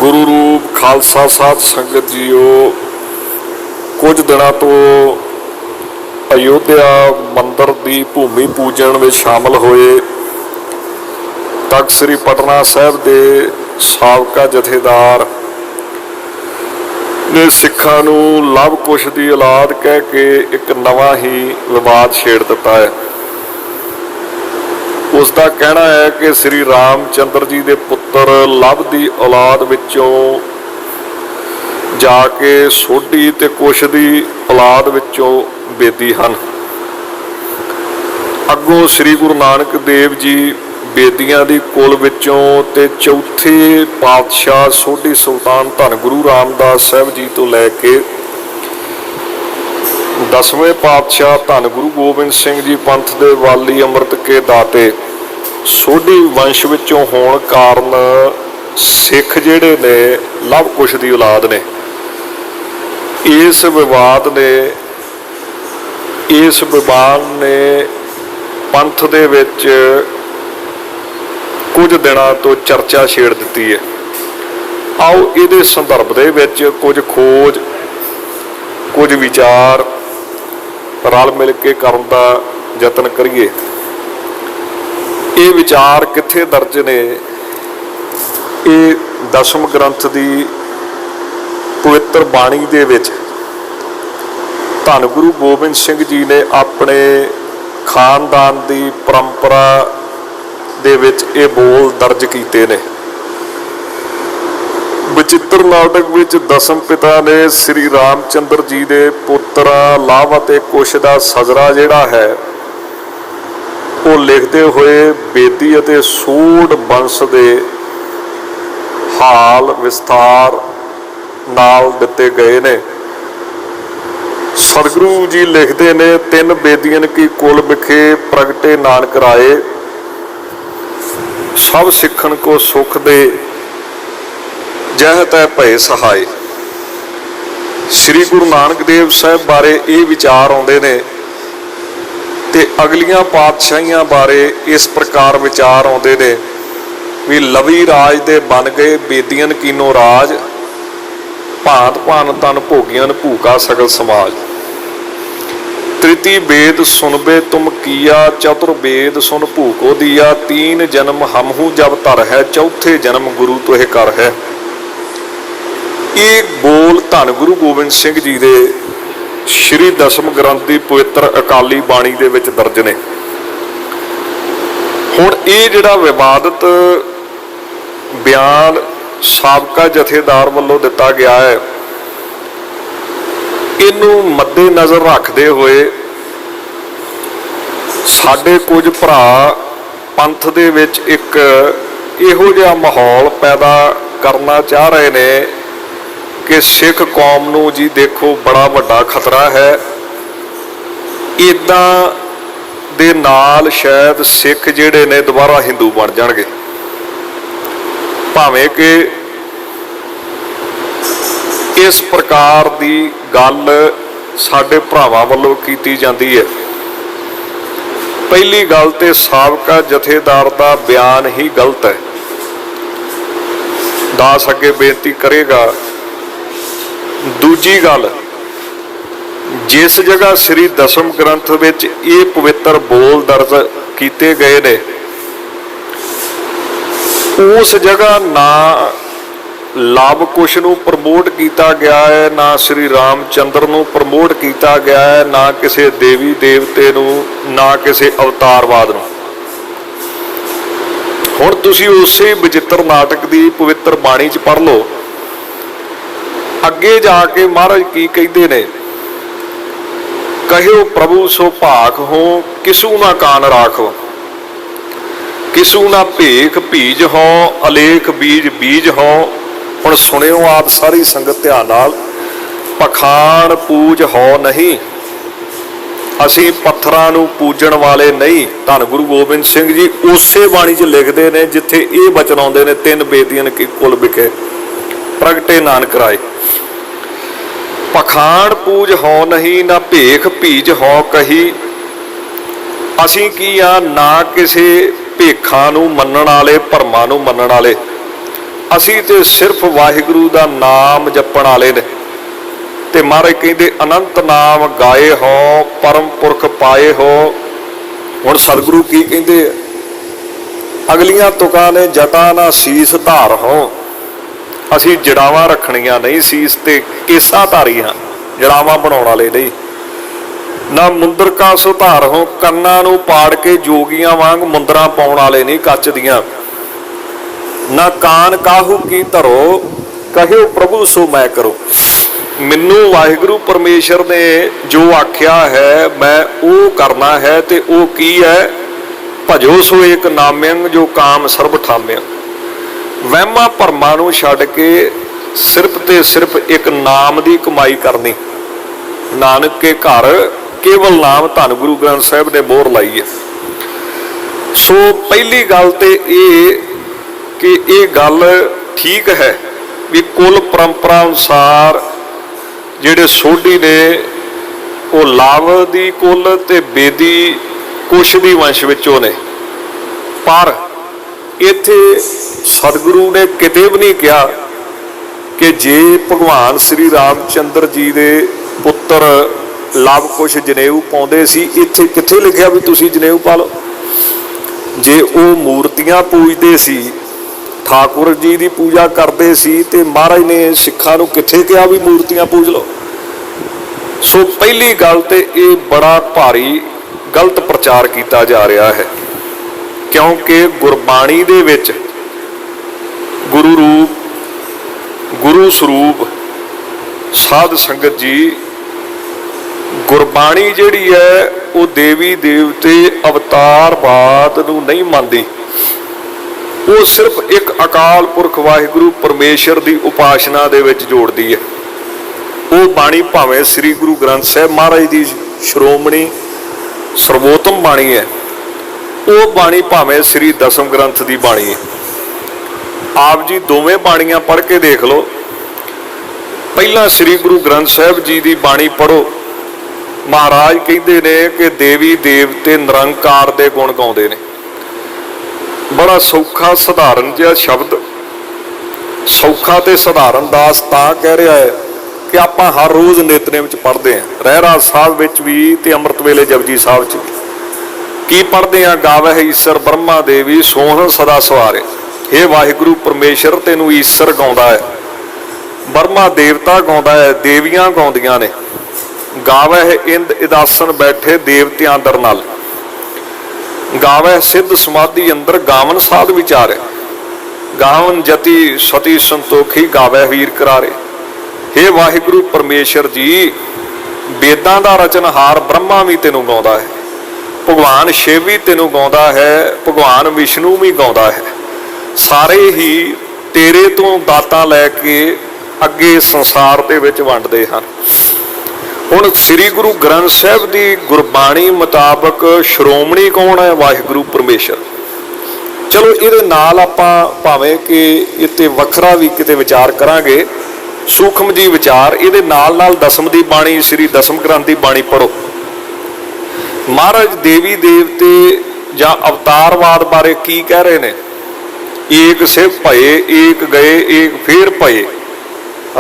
गुरु रूप खालसा साध संगत जीओ, कुछ दिनों तो अयोध्या मंदिर की भूमि पूजन में शामिल होए। तख्त श्री पटना साहब के साबका जथेदार ने सिखां नूं लव कुश की औलाद कह के एक नवा ही विवाद छेड़ दिता है। उसका कहना है कि श्री रामचंद्र जी के पुत्र लव की औलाद विचों जाके सोढी ते कुश की औलाद विचों बेदी हन। अगों श्री गुरु नानक देव जी बेदियां दी कुल विचों ते चौथे पातशाह सोढी सुल्तान धन गुरु रामदास साहब जी तो लैके 10वें पातशाह धन गुरु गोबिंद सिंह जी पंथ दे वाली अमृत के दाते सोढी वंश विचों होण कारण सिख जिहड़े ने लव कुश की औलाद ने। इस विवाद ने पंथ दे विच कुछ दिनों तो चर्चा छेड़ दी है। आओ इहदे संदर्भ दे विच कुछ खोज कुछ विचार रल मिल के करन दा यतन करिए। ये विचार कित्थे दर्ज ने? ये दसम ग्रंथ की पवित्र बाणी दे विच धन गुरु गोबिंद सिंह जी ने अपने खानदान की परंपरा दे विच ये बोल दर्ज कीते ने। बचित्र नाटक विच दसम पिता ने श्री रामचंद्र जी के पुत्र लव अते कुश का सजरा जिहड़ा है वो लिखते हुए बेदी अते सूढ़ वंश के हाल विस्तार नाल दिते गए ने। सतगुरु जी लिखते ने, 3 बेदियन की कुल बिखे प्रगटे नानक राय, सब सिखन को सुख दे जह तै भय सहाय। श्री गुरु नानक देव साहब बारे ये विचार आउंदे ने ते अगलियां पातशाहियां बारे इस प्रकार विचार आउंदे ने भी लवी राज दे बन गए बेदियन कीनो राज, भांत भान तन भोगियन भूखा सगल समाज। तृतीय वेद सुनबे तुम किया, चतुर्वेद सुन भूखो दिया, 3 जन्म हमहू जब तर है, चौथे जन्म गुरु तुहे कर है। ये बोल धन गुरु गोबिंद सिंह जी दे श्री दसम ग्रंथ की पवित्र अकाली बाणी दे विच दर्ज ने। हुण ये जिहड़ा विवादित बयान साबका जथेदार वालों दिता गया है, इनू मद्दे नज़र रखते हुए साडे कुछ भरा पंथ दे विच एक इहो जिहा माहौल पैदा करना चाह रहे ने कि सिख कौम नू जी देखो बड़ा वड्डा खतरा है। इदां दे नाल शायद सिख जिहड़े ने दोबारा हिंदू बन जाणगे, भावें कि इस प्रकार की गल साडे भरावां वल्लों कीती जांदी है। पहली गल तो साबका जथेदार का बयान ही गलत है। दास अगे बेनती करेगा। दूजी गल, जिस जगह श्री दसम ग्रंथ विच ये पवित्र बोल दर्ज किए गए ने, उस जगह ना लव कुश नूं प्रमोट किया गया है, ना श्री रामचंद्र नूं प्रमोट किया गया है, ना किसी देवी देवते नूं, ना किसी अवतारवाद नूं। हुण तुसीं उसे बचित्र नाटक की पवित्र बाणी च पढ़ लो, अगे जाके महाराज की कहते ने, कहो प्रभु सो भाख हो, किसू ना कान राखो, किसू ना भेख भीज हो, अलेख बीज बीज हो। हुण सुनियो आप सारी संगत ध्यान नाल, पखाण पूज हो नहीं, असी पत्थरां नूं पूजण वाले नहीं। धन गुरु गोबिंद सिंह जी उसे बाणी च लिखते ने जिथे ये बचन आउंदे ने, 3 बेदियन की कुल बिखे प्रगटे नानक राय, पखाण पूज हो नहीं, ना भेख भीज हो कही। असी की आ ना किसी भेखां नूं मनण वाले, भरमां नूं मनण वाले, ਅਸੀਂ ਤੇ सिर्फ वाहिगुरू का नाम जपण वाले ने। ते महाराज कहते अनंत नाम गाए हो परम पुरख पाए हो। हुण सतगुरु की कहते अगलियां तुकां ने जटा ना शीस धार हो। असी जड़ावां रखणियां नहीं, सीस ते केसा धारी हाँ, जड़ावां बनाउण वाले नहीं। ना मुंदर का सुधार हो, कन्नां नूं पाड़ के जोगियां वांग मुंदरां पाउण वाले नहीं कच दियां। ना कान काहू की धरो, कहियो प्रभु सो मैं करो। मैनू वाहिगुरू परमेश्वर ने जो आख्या है मैं वो करना है, ते वो की है, भजो सो एक नाम्यंग जो काम सर्ब ठाम्यंग। वहमां भरमां नूं छड्ड के सिर्फ ते सिर्फ एक नाम की कमाई करनी। नानक के घर केवल नाम धन गुरु ग्रंथ साहिब ने मोहर लाई है। सो पहली गल ते कि ये गल ठीक है भी कुल परंपरा अनुसार जिहड़े सोढी ने वो लाव दी कुल ते बेदी कुश दी वंश विचों ने। पर इत्थे सतगुरु ने किते भी नहीं कहा कि जे भगवान श्री रामचंद्र जी दे पुत्र लव कुश जनेऊ पाउंदे सी, इत्थे किथे लिखिया भी तुसीं जनेऊ पा लो। जे वो मूर्तियां पूजदे सी, ठाकुर जी की पूजा करते सी, ते महाराज ने सिखां नूं किथे कहा भी मूर्तियां पूज लो। सो पहली गल ते ये बड़ा भारी गलत प्रचार किया जा रहा है, क्योंकि गुरबाणी दे विच गुरु रूप गुरु स्वरूप साध संगत जी गुरबाणी जिहड़ी है वो देवी देवते अवतारवाद नूं नहीं मानदी। वो सिर्फ एक अकाल पुरख वाहिगुरू परमेश्वर की उपासना दे विच जोड़दी है। वो बाणी भावें श्री गुरु ग्रंथ साहिब महाराज की श्रोमणी सर्वोत्तम बाणी है, वो बाणी भावें श्री दसम ग्रंथ की बाणी है। आप जी दोवें बाणियां पढ़ के देख लो। पहला श्री गुरु ग्रंथ साहिब जी की बाणी पढ़ो, महाराज कहते ने कि देवी देवते निरंकार दे गुण गाउंदे ने। बड़ा सौखा सधारण जिहा शब्द, सौखा ते सधारण दास तां कह रहा है कि आप हर रोज़ नितनेम च पढ़ते हैं, रहराज साहब विच भी ते अमृत वेले जपजी साहब च भी की पढ़ते हैं। गावह ईसर ब्रह्मा देवी सोहन सदा सवारे। हे वाहिगुरू परमेश्वर तेनू ईसर गाउंदा है, ब्रह्मा देवता गाउंदा है, देवियां गाउंदियां ने। गावह इंद इदासन बैठे देवतियां दर नाल। गावह सिद्ध समाधि अंदर गावन साध विचारे। गावन जति सती संतोखी गावह वीर करारे। हे वाहिगुरू परमेश्वर जी वेदां दा रचनहार ब्रह्मा भी तेनू गाउंदा है, भगवान शिव भी तेनू गाउंदा है, भगवान विष्णु भी गाउंदा है। सारे ही तेरे तो दातां लैके अगे संसार दे विच वंडदे हन। हुण श्री गुरु ग्रंथ साहिब की गुरबाणी मुताबक श्रोमणी कौन है? वाहिगुरू परमेश्वर। चलो ये नाल आपां भावें कि इत्ते वखरा भी किते विचार करांगे, सूखम जी विचार। ये नाल नाल दसम की बाणी श्री दसम ग्रंथ की बाणी पढ़ो। महाराज देवी देवते जां अवतारवाद बारे की कह रहे हैं? एक से भये, एक गए, एक फिर भये।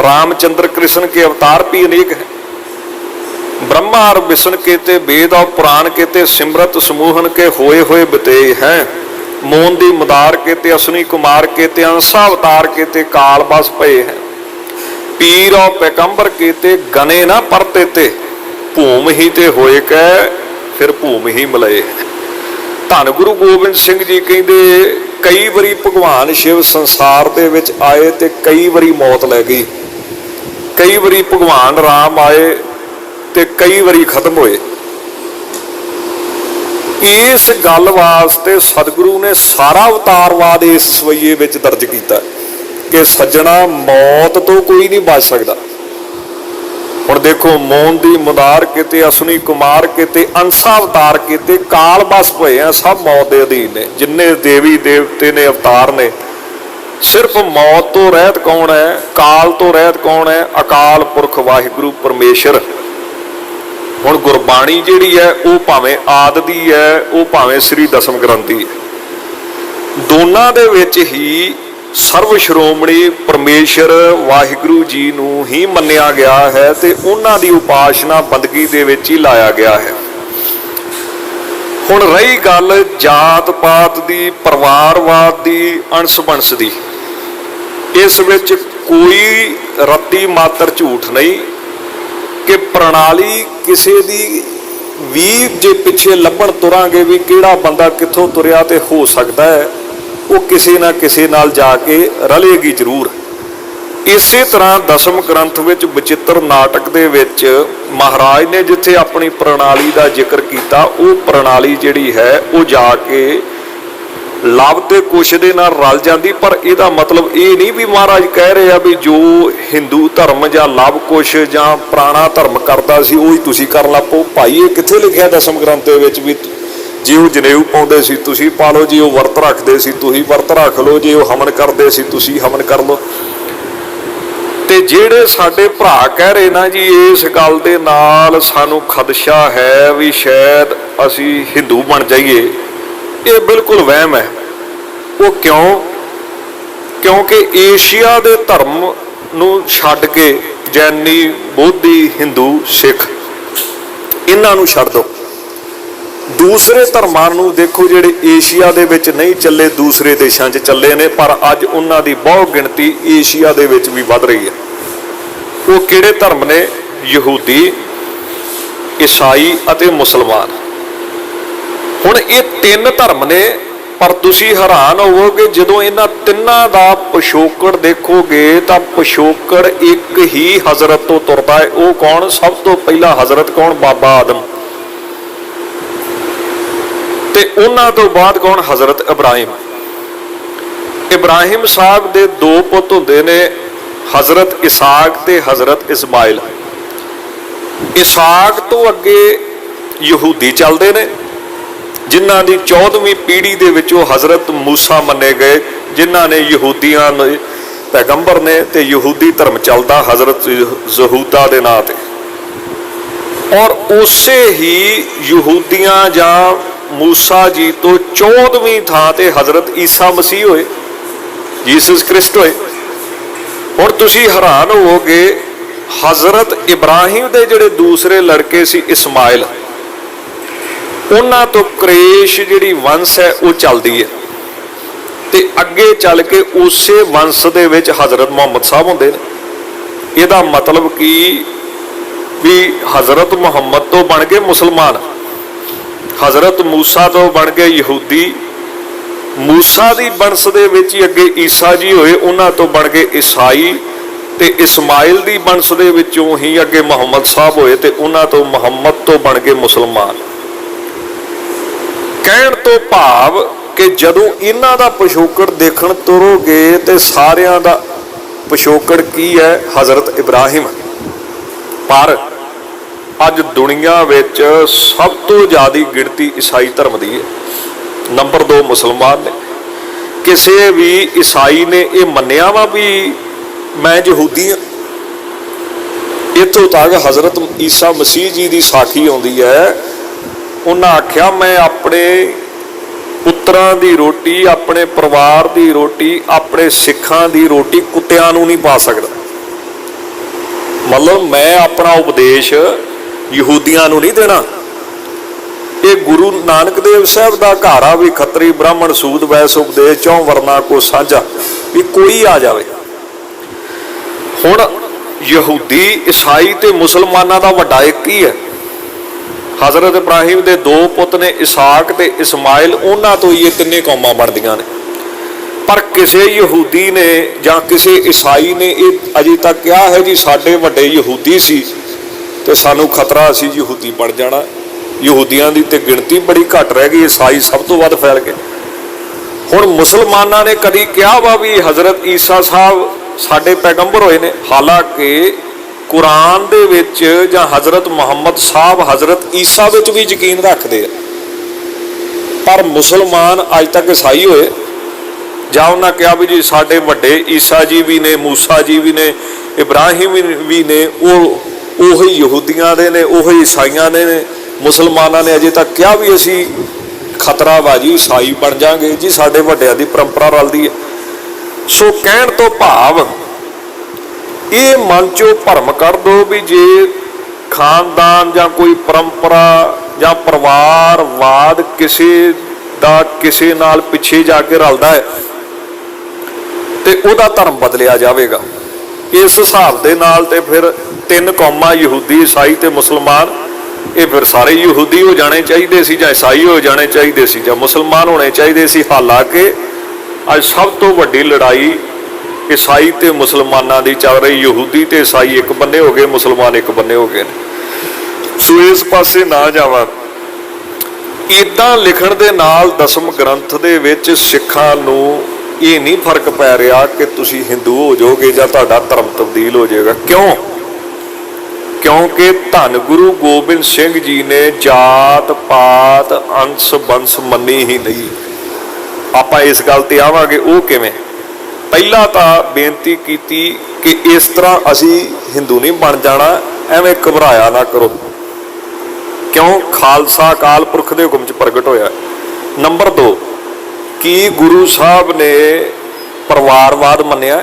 रामचंद्र कृष्ण के अवतार भी अनेक हैं। ब्रह्मा और विष्णु के ते वेद और पुराण के ते सिमरत समूहन के होए हुए बते हैं। मोंदी मुदार के ते अश्विनी कुमार के ते अंसा अवतार के ते काल बस भये हैं। पीर और पैगंबर के ते गने ना परते ते भूम ही ते होए कै फिर भूम ही मिले। धन गुरु गोबिंद सिंह जी कहते कई बारी भगवान शिव संसार दे विच आए ते कई बारी मौत लै गई। कई बारी भगवान राम आए ते कई बारी खत्म होए। इस गल वास्ते सतगुरु ने सारा अवतारवाद इस सवैये विच दर्ज किया कि सज्जणा मौत तो कोई नहीं बच सकता। हुण देखो मोंदी मुदार किते अश्विनी कुमार किते अंसा अवतार किते काल बस होए हैं, सब मौत के अधीन ने। जिन्ने देवी देवते ने अवतार ने सिर्फ मौत तो रहत कौन है? काल तो रहत कौन है? अकाल पुरख वाहिगुरू परमेश्वर। हुण गुरबाणी जिहड़ी है वो भावें आदि दी है, वो भावें श्री दसम ग्रंथी है। दोनों दे विच ही ਸਰਵ ਸ਼੍ਰੋਮਣੀ ਪਰਮੇਸ਼ਰ ਵਾਹਿਗੁਰੂ ਜੀ ਨੂੰ ਹੀ ਮੰਨਿਆ ਗਿਆ ਹੈ ਤੇ ਉਹਨਾਂ ਦੀ ਉਪਾਸਨਾ ਬੰਦਗੀ ਦੇ ਵਿੱਚ ਹੀ ਲਾਇਆ ਗਿਆ ਹੈ। ਹੁਣ ਰਹੀ ਗੱਲ ਜਾਤ ਪਾਤ ਦੀ, ਪਰਿਵਾਰਵਾਦ ਦੀ, ਅੰਸ਼ ਬੰਸ਼ ਦੀ, ਇਸ ਵਿੱਚ ਕੋਈ ਰੱਤੀ ਮਾਤਰ ਝੂਠ ਨਹੀਂ ਕਿ ਪ੍ਰਣਾਲੀ ਕਿਸੇ ਦੀ ਵੀ ਜੇ ਪਿੱਛੇ ਲੱਭਣ ਤੁਰਾਂਗੇ ਵੀ ਕਿਹੜਾ ਬੰਦਾ ਕਿੱਥੋਂ ਤੁਰਿਆ ਤੇ ਹੋ ਸਕਦਾ ਹੈ ਉਹ ਕਿਸੇ ਨਾ ਕਿਸੇ ਨਾਲ ਜਾ ਕੇ ਰਲੇਗੀ ਜ਼ਰੂਰ। ਇਸੇ ਤਰ੍ਹਾਂ ਦਸਮ ਗ੍ਰੰਥ ਵਿੱਚ ਬਚਿੱਤਰ ਨਾਟਕ ਦੇ ਵਿੱਚ ਮਹਾਰਾਜ ਨੇ ਜਿੱਥੇ ਆਪਣੀ ਪ੍ਰਣਾਲੀ ਦਾ ਜ਼ਿਕਰ ਕੀਤਾ, ਉਹ ਪ੍ਰਣਾਲੀ ਜਿਹੜੀ ਹੈ ਉਹ ਜਾ ਕੇ ਲਵ ਤੇ ਕੁਸ਼ ਦੇ ਨਾਲ ਰਲ ਜਾਂਦੀ। ਪਰ ਇਹਦਾ ਮਤਲਬ ਇਹ ਨਹੀਂ ਵੀ ਮਹਾਰਾਜ ਕਹਿ ਰਹੇ ਆ ਵੀ ਜੋ ਹਿੰਦੂ ਧਰਮ ਜਾਂ ਲਵ ਕੁਸ਼ ਜਾਂ ਪੁਰਾਣਾ ਧਰਮ ਕਰਦਾ ਸੀ ਉਹੀ ਤੁਸੀਂ ਕਰਨ ਲੱਗ ਪਓ। ਭਾਈ ਇਹ ਕਿੱਥੇ ਲਿਖਿਆ ਦਸਮ ਗ੍ਰੰਥ ਦੇ ਵਿੱਚ ਵੀ ਜੇ ਉਹ ਜਨੇਊ ਪਾਉਂਦੇ ਸੀ ਤੁਸੀਂ ਪਾ ਲਓ, ਜੇ ਉਹ ਵਰਤ ਰੱਖਦੇ ਸੀ ਤੁਸੀਂ ਵਰਤ ਰੱਖ ਲਓ, ਜੇ ਉਹ ਹਵਨ ਕਰਦੇ ਸੀ ਤੁਸੀਂ ਹਵਨ ਕਰ ਲਓ। ਤੇ ਜਿਹੜੇ ਸਾਡੇ ਭਰਾ ਕਹਿ ਰਹੇ ਨਾ ਜੀ ਇਸ ਗੱਲ ਦੇ ਨਾਲ ਸਾਨੂੰ ਖਦਸ਼ਾ ਹੈ ਵੀ ਸ਼ਾਇਦ ਅਸੀਂ ਹਿੰਦੂ ਬਣ ਜਾਈਏ, ਇਹ ਬਿਲਕੁਲ ਵਹਿਮ ਹੈ। ਉਹ ਕਿਉਂਕਿ ਏਸ਼ੀਆ ਦੇ ਧਰਮ ਨੂੰ ਛੱਡ ਕੇ ਜੈਨੀ, ਬੋਧੀ, ਹਿੰਦੂ, ਸਿੱਖ ਇਹਨਾਂ ਨੂੰ ਛੱਡ ਦਿਓ। ਦੂਸਰੇ ਧਰਮਾਂ ਨੂੰ ਦੇਖੋ ਜਿਹੜੇ ਏਸ਼ੀਆ ਦੇ ਵਿੱਚ ਨਹੀਂ ਚੱਲੇ, ਦੂਸਰੇ ਦੇਸ਼ਾਂ 'ਚ ਚੱਲੇ ਨੇ, ਪਰ ਅੱਜ ਉਹਨਾਂ ਦੀ ਬਹੁਤ ਗਿਣਤੀ ਏਸ਼ੀਆ ਦੇ ਵਿੱਚ ਵੀ ਵੱਧ ਰਹੀ ਹੈ। ਉਹ ਕਿਹੜੇ ਧਰਮ ਨੇ? ਯਹੂਦੀ, ਈਸਾਈ ਅਤੇ ਮੁਸਲਮਾਨ। ਹੁਣ ਇਹ ਤਿੰਨ ਧਰਮ ਨੇ, ਪਰ ਤੁਸੀਂ ਹੈਰਾਨ ਹੋਵੋਗੇ ਜਦੋਂ ਇਹਨਾਂ ਤਿੰਨਾਂ ਦਾ ਪਿਛੋਕੜ ਦੇਖੋਗੇ ਤਾਂ ਪਿਛੋਕੜ ਇੱਕ ਹੀ ਹਜ਼ਰਤ ਤੋਂ ਤੁਰਦਾ ਹੈ। ਉਹ ਕੌਣ? ਸਭ ਤੋਂ ਪਹਿਲਾਂ ਹਜ਼ਰਤ ਕੌਣ? ਬਾਬਾ ਆਦਮ। ਤੇ ਉਹਨਾਂ ਤੋਂ ਬਾਅਦ ਕੌਣ? ਹਜ਼ਰਤ ਇਬਰਾਹਿਮ। ਇਬਰਾਹਿਮ ਸਾਹਿਬ ਦੇ ਦੋ ਪੁੱਤ ਹੁੰਦੇ ਨੇ, ਹਜ਼ਰਤ ਇਸਾਕ ਤੇ ਹਜ਼ਰਤ ਇਸਮਾਇਲ। ਇਸਾਕ ਤੋਂ ਅੱਗੇ ਯਹੂਦੀ ਚੱਲਦੇ ਨੇ ਜਿਨ੍ਹਾਂ ਦੀ 14ਵੀਂ ਪੀੜ੍ਹੀ ਦੇ ਵਿੱਚ ਉਹ ਹਜ਼ਰਤ ਮੂਸਾ ਮੰਨੇ ਗਏ, ਜਿਨ੍ਹਾਂ ਨੇ ਯਹੂਦੀਆਂ ਦੇ ਪੈਗੰਬਰ ਨੇ ਤੇ ਯਹੂਦੀ ਧਰਮ ਚੱਲਦਾ ਹਜ਼ਰਤ ਯਹੂਦਾ ਦੇ ਨਾਂ ਤੇ। ਔਰ ਉਸੇ ਹੀ ਯਹੂਦੀਆਂ ਜਾਂ ਮੂਸਾ ਜੀ ਤੋਂ 14ਵੀਂ ਥਾਂ ਤੇ ਹਜ਼ਰਤ ਈਸਾ ਮਸੀਹ ਹੋਏ, ਜੀਸਸ ਕ੍ਰਿਸਟ ਹੋਏ। ਹੁਣ ਤੁਸੀਂ ਹੈਰਾਨ ਹੋਵੋਗੇ ਹਜ਼ਰਤ ਇਬਰਾਹਿਮ ਦੇ ਜਿਹੜੇ ਦੂਸਰੇ ਲੜਕੇ ਸੀ ਇਸਮਾਇਲ, ਉਹਨਾਂ ਤੋਂ ਕ੍ਰੇਸ਼ ਜਿਹੜੀ ਵੰਸ਼ ਹੈ ਉਹ ਚੱਲਦੀ ਹੈ ਤੇ ਅੱਗੇ ਚੱਲ ਕੇ ਉਸੇ ਵੰਸ਼ ਦੇ ਵਿੱਚ ਹਜ਼ਰਤ ਮੁਹੰਮਦ ਸਾਹਿਬ ਹੁੰਦੇ ਨੇ। ਇਹਦਾ ਮਤਲਬ ਕੀ ਵੀ ਹਜ਼ਰਤ ਮੁਹੰਮਦ ਤੋਂ ਬਣ ਗਏ ਮੁਸਲਮਾਨ, ਹਜ਼ਰਤ ਮੂਸਾ ਤੋਂ ਬਣ ਗਏ ਯਹੂਦੀ, ਮੂਸਾ ਦੀ ਵੰਸ਼ ਦੇ ਵਿੱਚ ਹੀ ਅੱਗੇ ਈਸਾ ਜੀ ਹੋਏ, ਉਹਨਾਂ ਤੋਂ ਬਣ ਗਏ ਈਸਾਈ, ਤੇ ਇਸਮਾਇਲ ਦੀ ਵੰਸ਼ ਦੇ ਵਿੱਚੋਂ ਹੀ ਅੱਗੇ ਮੁਹੰਮਦ ਸਾਹਿਬ ਹੋਏ ਤੇ ਉਹਨਾਂ ਤੋਂ ਮੁਹੰਮਦ ਤੋਂ ਬਣ ਗਏ ਮੁਸਲਮਾਨ। ਕਹਿਣ ਤੋਂ ਭਾਵ ਕਿ ਜਦੋਂ ਇਹਨਾਂ ਦਾ ਪਿਛੋਕੜ ਦੇਖਣ ਤੁਰੋਗੇ ਤੇ ਸਾਰਿਆਂ ਦਾ ਪਿਛੋਕੜ ਕੀ ਹੈ? ਹਜ਼ਰਤ ਇਬਰਾਹਿਮ। ਪਰ ਅੱਜ ਦੁਨੀਆ ਵਿੱਚ ਸਭ ਤੋਂ ਜ਼ਿਆਦਾ ਗਿਣਤੀ ਈਸਾਈ ਧਰਮ ਦੀ ਹੈ, ਨੰਬਰ 2 ਮੁਸਲਮਾਨ ਨੇ। ਕਿਸੇ ਵੀ ਈਸਾਈ ਨੇ ਇਹ ਮੰਨਿਆ ਵਾ ਵੀ ਮੈਂ ਯਹੂਦੀ ਹਾਂ? ਇੱਥੋਂ ਤੱਕ ਹਜ਼ਰਤ ਈਸਾ ਮਸੀਹ ਜੀ ਦੀ ਸਾਖੀ ਆਉਂਦੀ ਹੈ, ਉਹਨਾਂ ਆਖਿਆ ਮੈਂ ਆਪਣੇ ਪੁੱਤਰਾਂ ਦੀ ਰੋਟੀ, ਆਪਣੇ ਪਰਿਵਾਰ ਦੀ ਰੋਟੀ, ਆਪਣੇ ਸਿੱਖਾਂ ਦੀ ਰੋਟੀ ਕੁੱਤਿਆਂ ਨੂੰ ਨਹੀਂ ਪਾ ਸਕਦਾ। ਮਤਲਬ ਮੈਂ ਆਪਣਾ ਉਪਦੇਸ਼ ਯਹੂਦੀਆਂ ਨੂੰ ਨਹੀਂ ਦੇਣਾ। ਇਹ ਗੁਰੂ ਨਾਨਕ ਦੇਵ ਸਾਹਿਬ ਦਾ ਘਰ ਆ ਵੀ ਖੱਤਰੀ ਬ੍ਰਾਹਮਣ ਸੂਦ ਵੈਸ ਉਪਦੇਸ਼ ਚੌਂ ਵਰਨਾ ਕੋ ਸਾਂਝਾ, ਵੀ ਕੋਈ ਆ ਜਾਵੇ। ਹੁਣ ਯਹੂਦੀ, ਈਸਾਈ ਤੇ ਮੁਸਲਮਾਨਾਂ ਦਾ ਵੱਡਾ ਇੱਕ ਹੀ ਹੈ। ਹਜ਼ਰਤ ਇਬਰਾਹਿਮ ਦੇ 2 ਪੁੱਤ ਨੇ ਇਸਾਕ ਤੇ ਇਸਮਾਇਲ, ਉਹਨਾਂ ਤੋਂ ਹੀ ਇਹ ਤਿੰਨੇ ਕੌਮਾਂ ਬਣਦੀਆਂ ਨੇ। ਪਰ ਕਿਸੇ ਯਹੂਦੀ ਨੇ ਜਾਂ ਕਿਸੇ ਈਸਾਈ ਨੇ ਇਹ ਅਜੇ ਤੱਕ ਕਿਹਾ ਹੈ ਜੀ ਸਾਡੇ ਵੱਡੇ ਯਹੂਦੀ ਸੀ ਤੇ ਸਾਨੂੰ ਖਤਰਾ ਸੀ ਯਹੂਦੀ ਬਣ ਜਾਣਾ। ਯਹੂਦੀਆਂ ਦੀ ਤੇ ਗਿਣਤੀ ਬੜੀ ਘੱਟ ਰਹਿ ਗਈ, ਈਸਾਈ ਸਭ ਤੋਂ ਵੱਧ ਫੈਲ ਗਏ। ਹੁਣ ਮੁਸਲਮਾਨਾਂ ਨੇ ਕਦੀ ਕਿਹਾ ਵਾ ਵੀ ਹਜ਼ਰਤ ਈਸਾ ਸਾਹਿਬ ਸਾਡੇ ਪੈਗੰਬਰ ਹੋਏ ਨੇ? ਹਾਲਾਂਕਿ ਕੁਰਾਨ ਦੇ ਵਿੱਚ ਜਾਂ ਹਜ਼ਰਤ ਮੁਹੰਮਦ ਸਾਹਿਬ ਹਜ਼ਰਤ ਈਸਾ ਵਿੱਚ ਵੀ ਯਕੀਨ ਰੱਖਦੇ ਆ, ਪਰ ਮੁਸਲਮਾਨ ਅੱਜ ਤੱਕ ਈਸਾਈ ਹੋਏ ਜਾਂ ਉਹਨਾਂ ਕਿਹਾ ਵੀ ਜੀ ਸਾਡੇ ਵੱਡੇ ਈਸਾ ਜੀ ਵੀ ਨੇ, ਮੂਸਾ ਜੀ ਵੀ ਨੇ, ਇਬਰਾਹਿਮ ਵੀ ਨੇ, ਉਹ ਉਹੀ ਯਹੂਦੀਆਂ ਦੇ ਨੇ, ਉਹੀ ਈਸਾਈਆਂ ਦੇ ਨੇ। ਮੁਸਲਮਾਨਾਂ ਨੇ ਅਜੇ ਤੱਕ ਕਿਹਾ ਵੀ ਅਸੀਂ ਖਤਰਾ ਵਾ ਜੀ ਈਸਾਈ ਬਣ ਜਾਾਂਗੇ ਜੀ, ਸਾਡੇ ਵੱਡਿਆਂ ਦੀ ਪਰੰਪਰਾ ਰਲਦੀ ਹੈ। सो कहण तो भाव ये मन चो भरम कर दो भी जे खानदान या कोई परंपरा या परिवारवाद किसी दा किसी नाल पिछे जाके रलदा है ते उहदा धर्म बदलिया जाएगा। इस हिसाब दे नाल ते फिर तीन कौमां यहूदी ईसाई ते मुसलमान ये फिर सारे यहूदी हो जाने चाहिए सी, जां ईसाई हो जाने चाहिए सी, जां मुसलमान होने चाहिए सी। हालांकि अज सब तो वड्डी लड़ाई ईसाई ते मुसलमानां दी चल रही। यहूदी ते ईसाई एक बन्ने हो गए, मुसलमान एक बन्ने हो गए। सो इस पासे ना जावां। इदां लिखण दे नाल दसम ग्रंथ दे विच सिखां नूं ये नहीं फर्क पै रहा कि तुसी हिंदू हो जाओगे या तुहाडा धर्म तब्दील हो जाएगा। क्यों? क्योंकि धन गुरु गोबिंद सिंह जी ने जात पात अंश बंश मन्नी ही नहीं। आपां इस गल ते आवांगे वो किवें। पहला तां बेनती कीती कि इस तरह असी हिंदू नहीं बन जाना, एवें घबराया ना करो। क्यों? खालसा अकाल पुरख दे हुक्म च प्रगट होया। नंबर 2 कि गुरु साहब ने परिवारवाद मन्निया।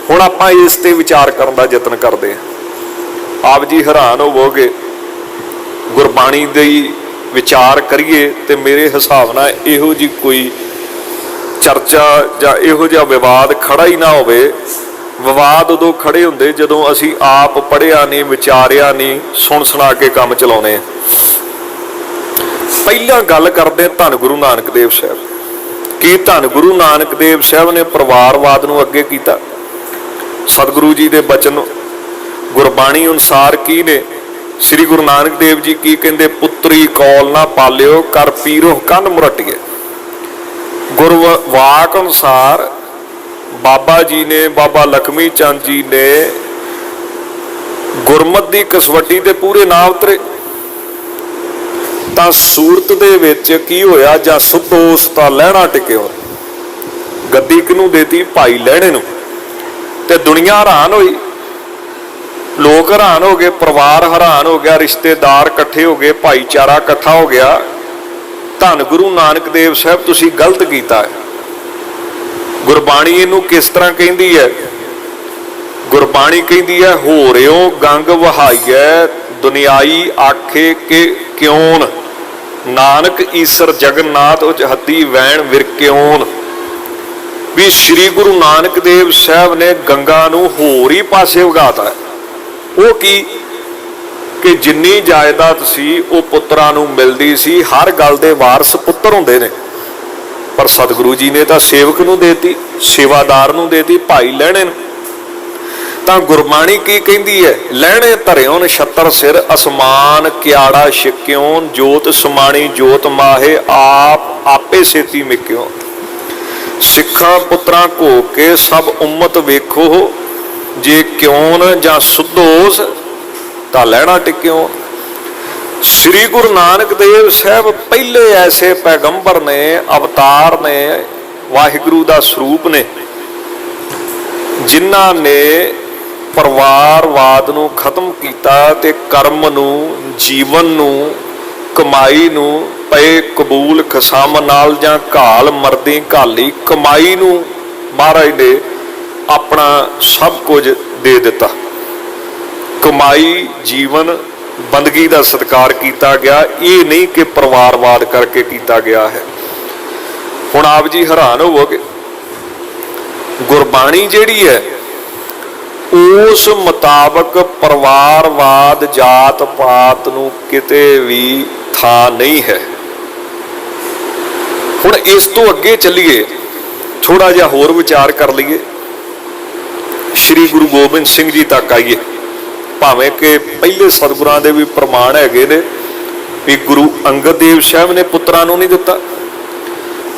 हुण आपां इस ते विचार करन दा यतन करदे हां। आप जी हैरान होवोगे, गुरबाणी दी विचार करिए तो मेरे हिसाब नाल इहो जी कोई चर्चा जां इहो जिहा विवाद खड़ा ही ना होवे। विवाद उदों खड़े हुंदे जदों असीं आप पढ़िया नहीं, विचारिया नहीं, सुन सुना के काम चलाउने। पहला गल करदे धन गुरु नानक देव साहब कि धन गुरु नानक देव साहब ने परिवारवाद नूं अगे कीता। सतगुरु जी दे बचन गुरबाणी अनुसार की ने? श्री गुरु नानक देव जी की कहंदे, पुत्री कौल ना पालियो कर पीरो कंन मुरटिए। गुरवाक अनुसार बाबा जी ने, बाबा लखमी चंद जी ने गुरमत दी कसवटी दे पूरे ना उतरे। तां सूरत दे विच की होया, जां सुधोस तां लहणा टिकियो। गद्दी किनू देती? भाई लहणे नूं। ते दुनिया हैरान हुई, लोग हैरान हो गए, परिवार हैरान हो गया, रिश्तेदार इकट्ठे हो गए, भाईचारा इकट्ठा हो गया। धन गुरु नानक देव साहब तुसीं गलत कीता है। गुरबाणी इहनूं किस तरह कहती है? गुरबाणी कहती है, हो रिओ गंग वहाइए दुनियाई आखे के क्यों नानक ईसर जगन्नाथ उच हती वैण विरक्योन। भी श्री गुरु नानक देव साहब ने गंगा नूं होर ही पासे उगाता है। वो की कि जिन्नी जायदाद सी वो पुत्रां नूं मिलदी सी। हर गल दे वारस पुत्र हुंदे ने, पर सतगुरु जी ने तां सेवक नूं देती, सेवादार नूं देती, भाई लहणे नूं। तां गुरबाणी की कहती है, लहणे धरिओ नछत्तर सिर असमान क्याड़ा छिक्योन जोत समाणी जोत माहे आप आपे सेती मिक्यो। सिखां पुत्रां को के सब उम्मत वेखो जे क्यों जां सुधोस तां लहणा टिक्यो। श्री गुरु नानक देव साहब पहले ऐसे पैगंबर ने, अवतार ने, वाहिगुरु दा स्वरूप ने जिन्हां ने परिवारवाद नूं खत्म कीता ते कर्म नूं, जीवन नूं, कमाई नूं पे कबूल खसम नाल जां घाल मरदी घाली कमाई नूं महाराज ने अपना सब कुछ दे दिता। कमाई, जीवन, बंदगी का सत्कार किया गया। ये नहीं कि परिवारवाद करके किया गया है। हुण आप जी हैरान होवोगे, गुरबाणी जिहड़ी है उस मुताबक परिवारवाद जात पात नूं किते भी थां नहीं है। हुण इस तो अगे चलीए, थोड़ा जिहा होर विचार कर लीए, श्री गुरु गोबिंद सिंह जी तक आइए। भावें कि पहले सतगुरां दे भी प्रमाण हैगे ने भी गुरु अंगद देव साहब ने पुत्रां नूं नहीं दिता,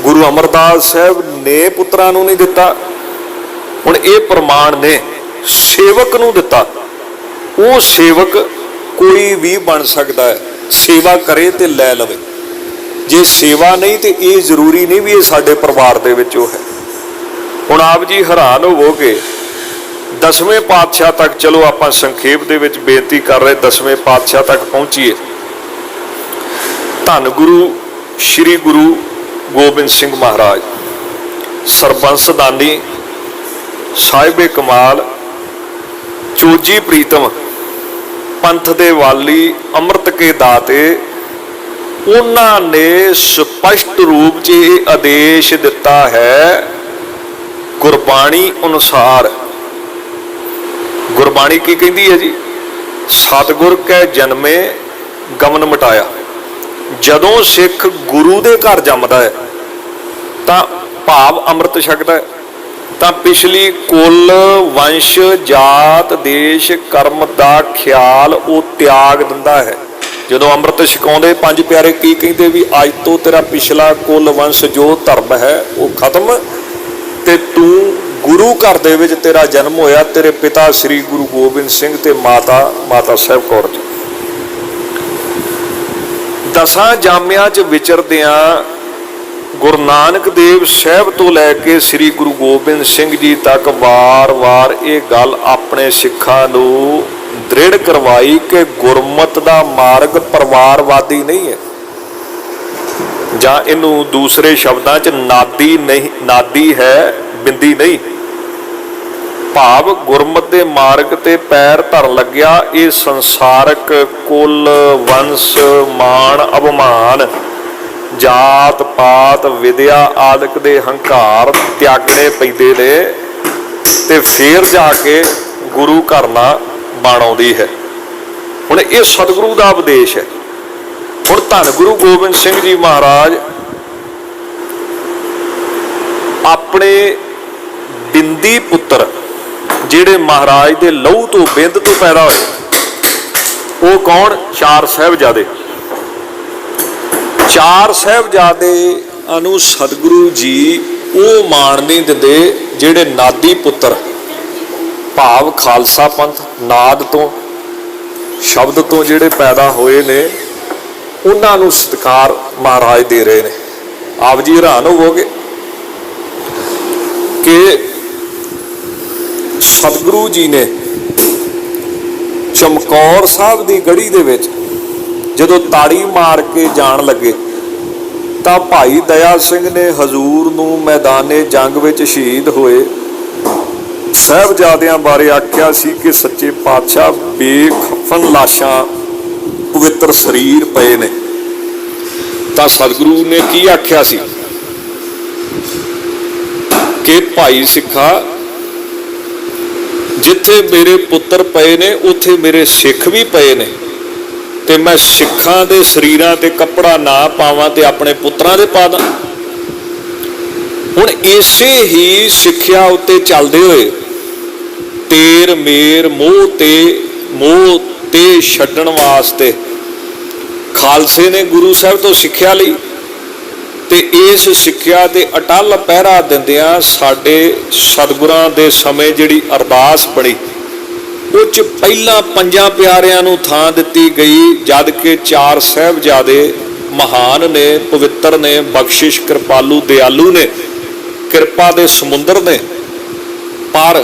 गुरु अमरदास साहब ने पुत्रां नूं नहीं दिता। हुण ये प्रमाण ने सेवक नूं दिता। वो सेवक कोई भी बन सकता है, सेवा करे तो लै लवे। जे सेवा नहीं तो ये जरूरी नहीं भी ये साडे परिवार दे विचों है। हुण आप जी हैरान होवोगे, 10वें पातशाह तक चलो आपां संखेप दे विच बेनती कर रहे, 10वें पातशाह तक पहुंचीए। धन गुरु श्री गुरु गोबिंद सिंह महाराज सरबंस दानी ਸਾਹਿਬੇ ਕਮਾਲ, ਚੋਜੀ ਪ੍ਰੀਤਮ, ਪੰਥ ਦੇ ਵਾਲੀ, ਅੰਮ੍ਰਿਤ ਕੇ ਦਾਤੇ, ਉਹਨਾਂ ਨੇ ਸਪਸ਼ਟ ਰੂਪ 'ਚ ਇਹ ਆਦੇਸ਼ ਦਿੱਤਾ ਹੈ ਗੁਰਬਾਣੀ ਅਨੁਸਾਰ। ਗੁਰਬਾਣੀ ਕੀ ਕਹਿੰਦੀ ਹੈ ਜੀ? ਸਤਿਗੁਰ ਕੈ ਜਨਮੇ ਗਮਨ ਮਿਟਾਇਆ। ਜਦੋਂ ਸਿੱਖ ਗੁਰੂ ਦੇ ਘਰ ਜੰਮਦਾ ਹੈ ਤਾਂ ਭਾਵ ਅੰਮ੍ਰਿਤ ਛਕਦਾ ਹੈ ਤਾਂ ਪਿਛਲੀ ਕੁੱਲ, ਵੰਸ਼, ਜਾਤ, ਦੇਸ਼, ਕਰਮ ਦਾ ਖਿਆਲ ਉਹ ਤਿਆਗ ਦਿੰਦਾ ਹੈ। ਜਦੋਂ ਅੰਮ੍ਰਿਤ ਛਕਾਉਂਦੇ ਪੰਜ ਪਿਆਰੇ ਕੀ ਕਹਿੰਦੇ ਵੀ ਅੱਜ ਤੋਂ ਤੇਰਾ ਪਿਛਲਾ ਕੁੱਲ, ਵੰਸ਼, ਜੋ ਧਰਮ ਹੈ ਉਹ ਖਤਮ, ਤੇ ਤੂੰ ਗੁਰੂ ਘਰ ਦੇ ਵਿੱਚ ਤੇਰਾ ਜਨਮ ਹੋਇਆ। ਤੇਰੇ ਪਿਤਾ ਸ੍ਰੀ ਗੁਰੂ ਗੋਬਿੰਦ ਸਿੰਘ ਤੇ ਮਾਤਾ ਸਾਹਿਬ ਕੌਰ ਜੀ। ਦਸਾਂ ਜਾਮਿਆਂ 'ਚ ਵਿਚਰਦਿਆਂ ਗੁਰੂ ਨਾਨਕ ਦੇਵ ਸਾਹਿਬ ਤੋਂ ਲੈ ਕੇ ਸ੍ਰੀ ਗੁਰੂ ਗੋਬਿੰਦ ਸਿੰਘ ਜੀ ਤੱਕ ਵਾਰ-ਵਾਰ ਇਹ ਗੱਲ ਆਪਣੇ ਸਿੱਖਾਂ ਨੂੰ ਦ੍ਰਿੜ ਕਰਵਾਈ ਕਿ ਗੁਰਮਤ ਦਾ ਮਾਰਗ ਪਰਿਵਾਰਵਾਦੀ ਨਹੀਂ ਹੈ, ਜਾਂ ਇਹਨੂੰ ਦੂਸਰੇ ਸ਼ਬਦਾਂ 'ਚ ਨਾਦੀ ਹੈ, ਬਿੰਦੀ ਨਹੀਂ। ਭਾਵ ਗੁਰਮਤ ਦੇ ਮਾਰਗ ਤੇ ਪੈਰ ਧਰਨ ਲੱਗਿਆ ਇਹ ਸੰਸਾਰਕ ਕੁੱਲ, ਵੰਸ਼, ਮਾਣ, ਅਭਿਮਾਨ, ਜਾਤ ਪਾਤ, ਵਿਦਿਆ ਆਦਿਕ ਦੇ ਹੰਕਾਰ ਤਿਆਗਣੇ ਪੈਂਦੇ ਨੇ ਤੇ ਫੇਰ ਜਾ ਕੇ ਗੁਰੂ ਘਰ ਨਾਲ ਬਣ ਆਉਂਦੀ ਹੈ। ਹੁਣ ਇਹ ਸਤਿਗੁਰੂ ਦਾ ਉਪਦੇਸ਼ ਹੈ। ਹੁਣ ਧੰਨ ਗੁਰੂ ਗੋਬਿੰਦ ਸਿੰਘ ਜੀ ਮਹਾਰਾਜ ਆਪਣੇ ਬਿੰਦੀ ਪੁੱਤਰ ਜਿਹੜੇ ਮਹਾਰਾਜ ਦੇ ਲਹੂ ਤੋਂ ਬਿੰਦ ਤੋਂ ਪੈਦਾ ਹੋਏ, ਉਹ ਕੌਣ? ਚਾਰ ਸਾਹਿਬਜ਼ਾਦੇ। ਚਾਰ ਸਾਹਿਬਜ਼ਾਦਿਆਂ ਨੂੰ ਸਤਿਗੁਰੂ ਜੀ ਉਹ ਮਾਣ ਨਹੀਂ ਦਿੰਦੇ ਜਿਹੜੇ ਨਾਦੀ ਪੁੱਤਰ, ਭਾਵ ਖਾਲਸਾ ਪੰਥ ਨਾਦ ਤੋਂ, ਸ਼ਬਦ ਤੋਂ ਜਿਹੜੇ ਪੈਦਾ ਹੋਏ ਨੇ, ਉਹਨਾਂ ਨੂੰ ਸਤਿਕਾਰ ਮਹਾਰਾਜ ਦੇ ਰਹੇ ਨੇ। ਆਪ ਜੀ ਹੈਰਾਨ ਹੋਵੋਗੇ ਕਿ ਸਤਿਗੁਰੂ ਜੀ ਨੇ ਚਮਕੌਰ ਸਾਹਿਬ ਦੀ ਗੜੀ ਦੇ ਵਿੱਚ ਜਦੋਂ ਤਾੜੀ ਮਾਰ ਕੇ ਜਾਣ ਲੱਗੇ ਤਾਂ ਭਾਈ ਦਇਆ ਸਿੰਘ ਨੇ ਹਜ਼ੂਰ ਨੂੰ ਮੈਦਾਨੇ ਜੰਗ ਵਿੱਚ ਸ਼ਹੀਦ ਹੋਏ ਸਾਹਿਬਜ਼ਾਦਿਆਂ ਬਾਰੇ ਆਖਿਆ ਸੀ ਕਿ ਸੱਚੇ ਪਾਤਸ਼ਾਹ ਬੇਖਫਨ ਲਾਸ਼ਾਂ, ਪਵਿੱਤਰ ਸਰੀਰ ਪਏ ਨੇ। ਤਾਂ ਸਤਿਗੁਰੂ ਨੇ ਕੀ ਆਖਿਆ ਸੀ ਕਿ ਭਾਈ ਸਿੱਖਾ, ਜਿੱਥੇ ਮੇਰੇ ਪੁੱਤਰ ਪਏ ਨੇ ਉੱਥੇ ਮੇਰੇ ਸਿੱਖ ਵੀ ਪਏ ਨੇ, ਤੇ ਮੈਂ ਸਿੱਖਾਂ ਦੇ ਸਰੀਰਾਂ ਤੇ ਕੱਪੜਾ ਨਾ ਪਾਵਾਂ ਤੇ ਆਪਣੇ ਪੁੱਤਰਾਂ ਦੇ ਪਾ ਦਾਂ। ਹੁਣ ਇਸੇ ਹੀ ਸਿੱਖਿਆ ਉੱਤੇ ਚੱਲਦੇ ਹੋਏ ਤੇਰ ਮੇਰ ਮੋਹ ਤੇ ਛੱਡਣ ਵਾਸਤੇ ਖਾਲਸੇ ਨੇ ਗੁਰੂ ਸਾਹਿਬ ਤੋਂ ਸਿੱਖਿਆ ਲਈ, ਤੇ ਇਸ ਸਿੱਖਿਆ ਤੇ ਅਟੱਲ ਪਹਿਰਾ ਦਿੰਦਿਆਂ ਸਾਡੇ ਸਤਿਗੁਰਾਂ ਦੇ ਸਮੇਂ ਜਿਹੜੀ ਅਰਦਾਸ ਬਣੀ ਉਹ 'ਚ ਪਹਿਲਾਂ ਪੰਜਾਂ ਪਿਆਰਿਆਂ ਨੂੰ ਥਾਂ ਦਿੱਤੀ ਗਈ, ਜਦ ਕਿ ਚਾਰ ਸਾਹਿਬਜ਼ਾਦੇ ਮਹਾਨ ਨੇ, ਪਵਿੱਤਰ ਨੇ, ਬਖਸ਼ਿਸ਼ ਕਿਰਪਾਲੂ ਦਿਆਲੂ ਨੇ, ਕਿਰਪਾ ਦੇ ਸਮੁੰਦਰ ਨੇ, ਪਰ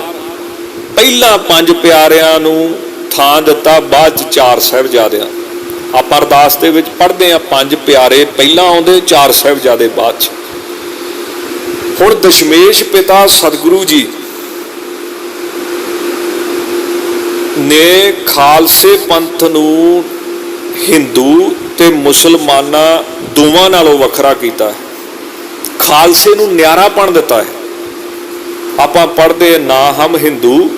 ਪਹਿਲਾਂ ਪੰਜ ਪਿਆਰਿਆਂ ਨੂੰ ਥਾਂ ਦਿੱਤਾ, ਬਾਅਦ 'ਚ ਚਾਰ ਸਾਹਿਬਜ਼ਾਦਿਆਂ। ਆਪਾਂ ਅਰਦਾਸ ਦੇ ਵਿੱਚ ਪੜ੍ਹਦੇ ਹਾਂ ਪੰਜ ਪਿਆਰੇ ਪਹਿਲਾਂ ਆਉਂਦੇ, ਚਾਰ ਸਾਹਿਬਜ਼ਾਦੇ ਬਾਅਦ 'ਚ। ਹੁਣ ਦਸ਼ਮੇਸ਼ ਪਿਤਾ ਸਤਿਗੁਰੂ ਜੀ ਨੇ ਖਾਲਸੇ ਪੰਥ ਨੂੰ ਹਿੰਦੂ ਤੇ ਮੁਸਲਮਾਨਾਂ ਦੋਵਾਂ ਨਾਲੋਂ ਵੱਖਰਾ ਕੀਤਾ ਹੈ। ਖਾਲਸੇ ਨੂੰ ਨਿਆਰਾਪਣ ਦਿੱਤਾ ਹੈ। ਆਪਾਂ ਪੜ੍ਹਦੇ ਨਾ ਹਮ ਹਿੰਦੂ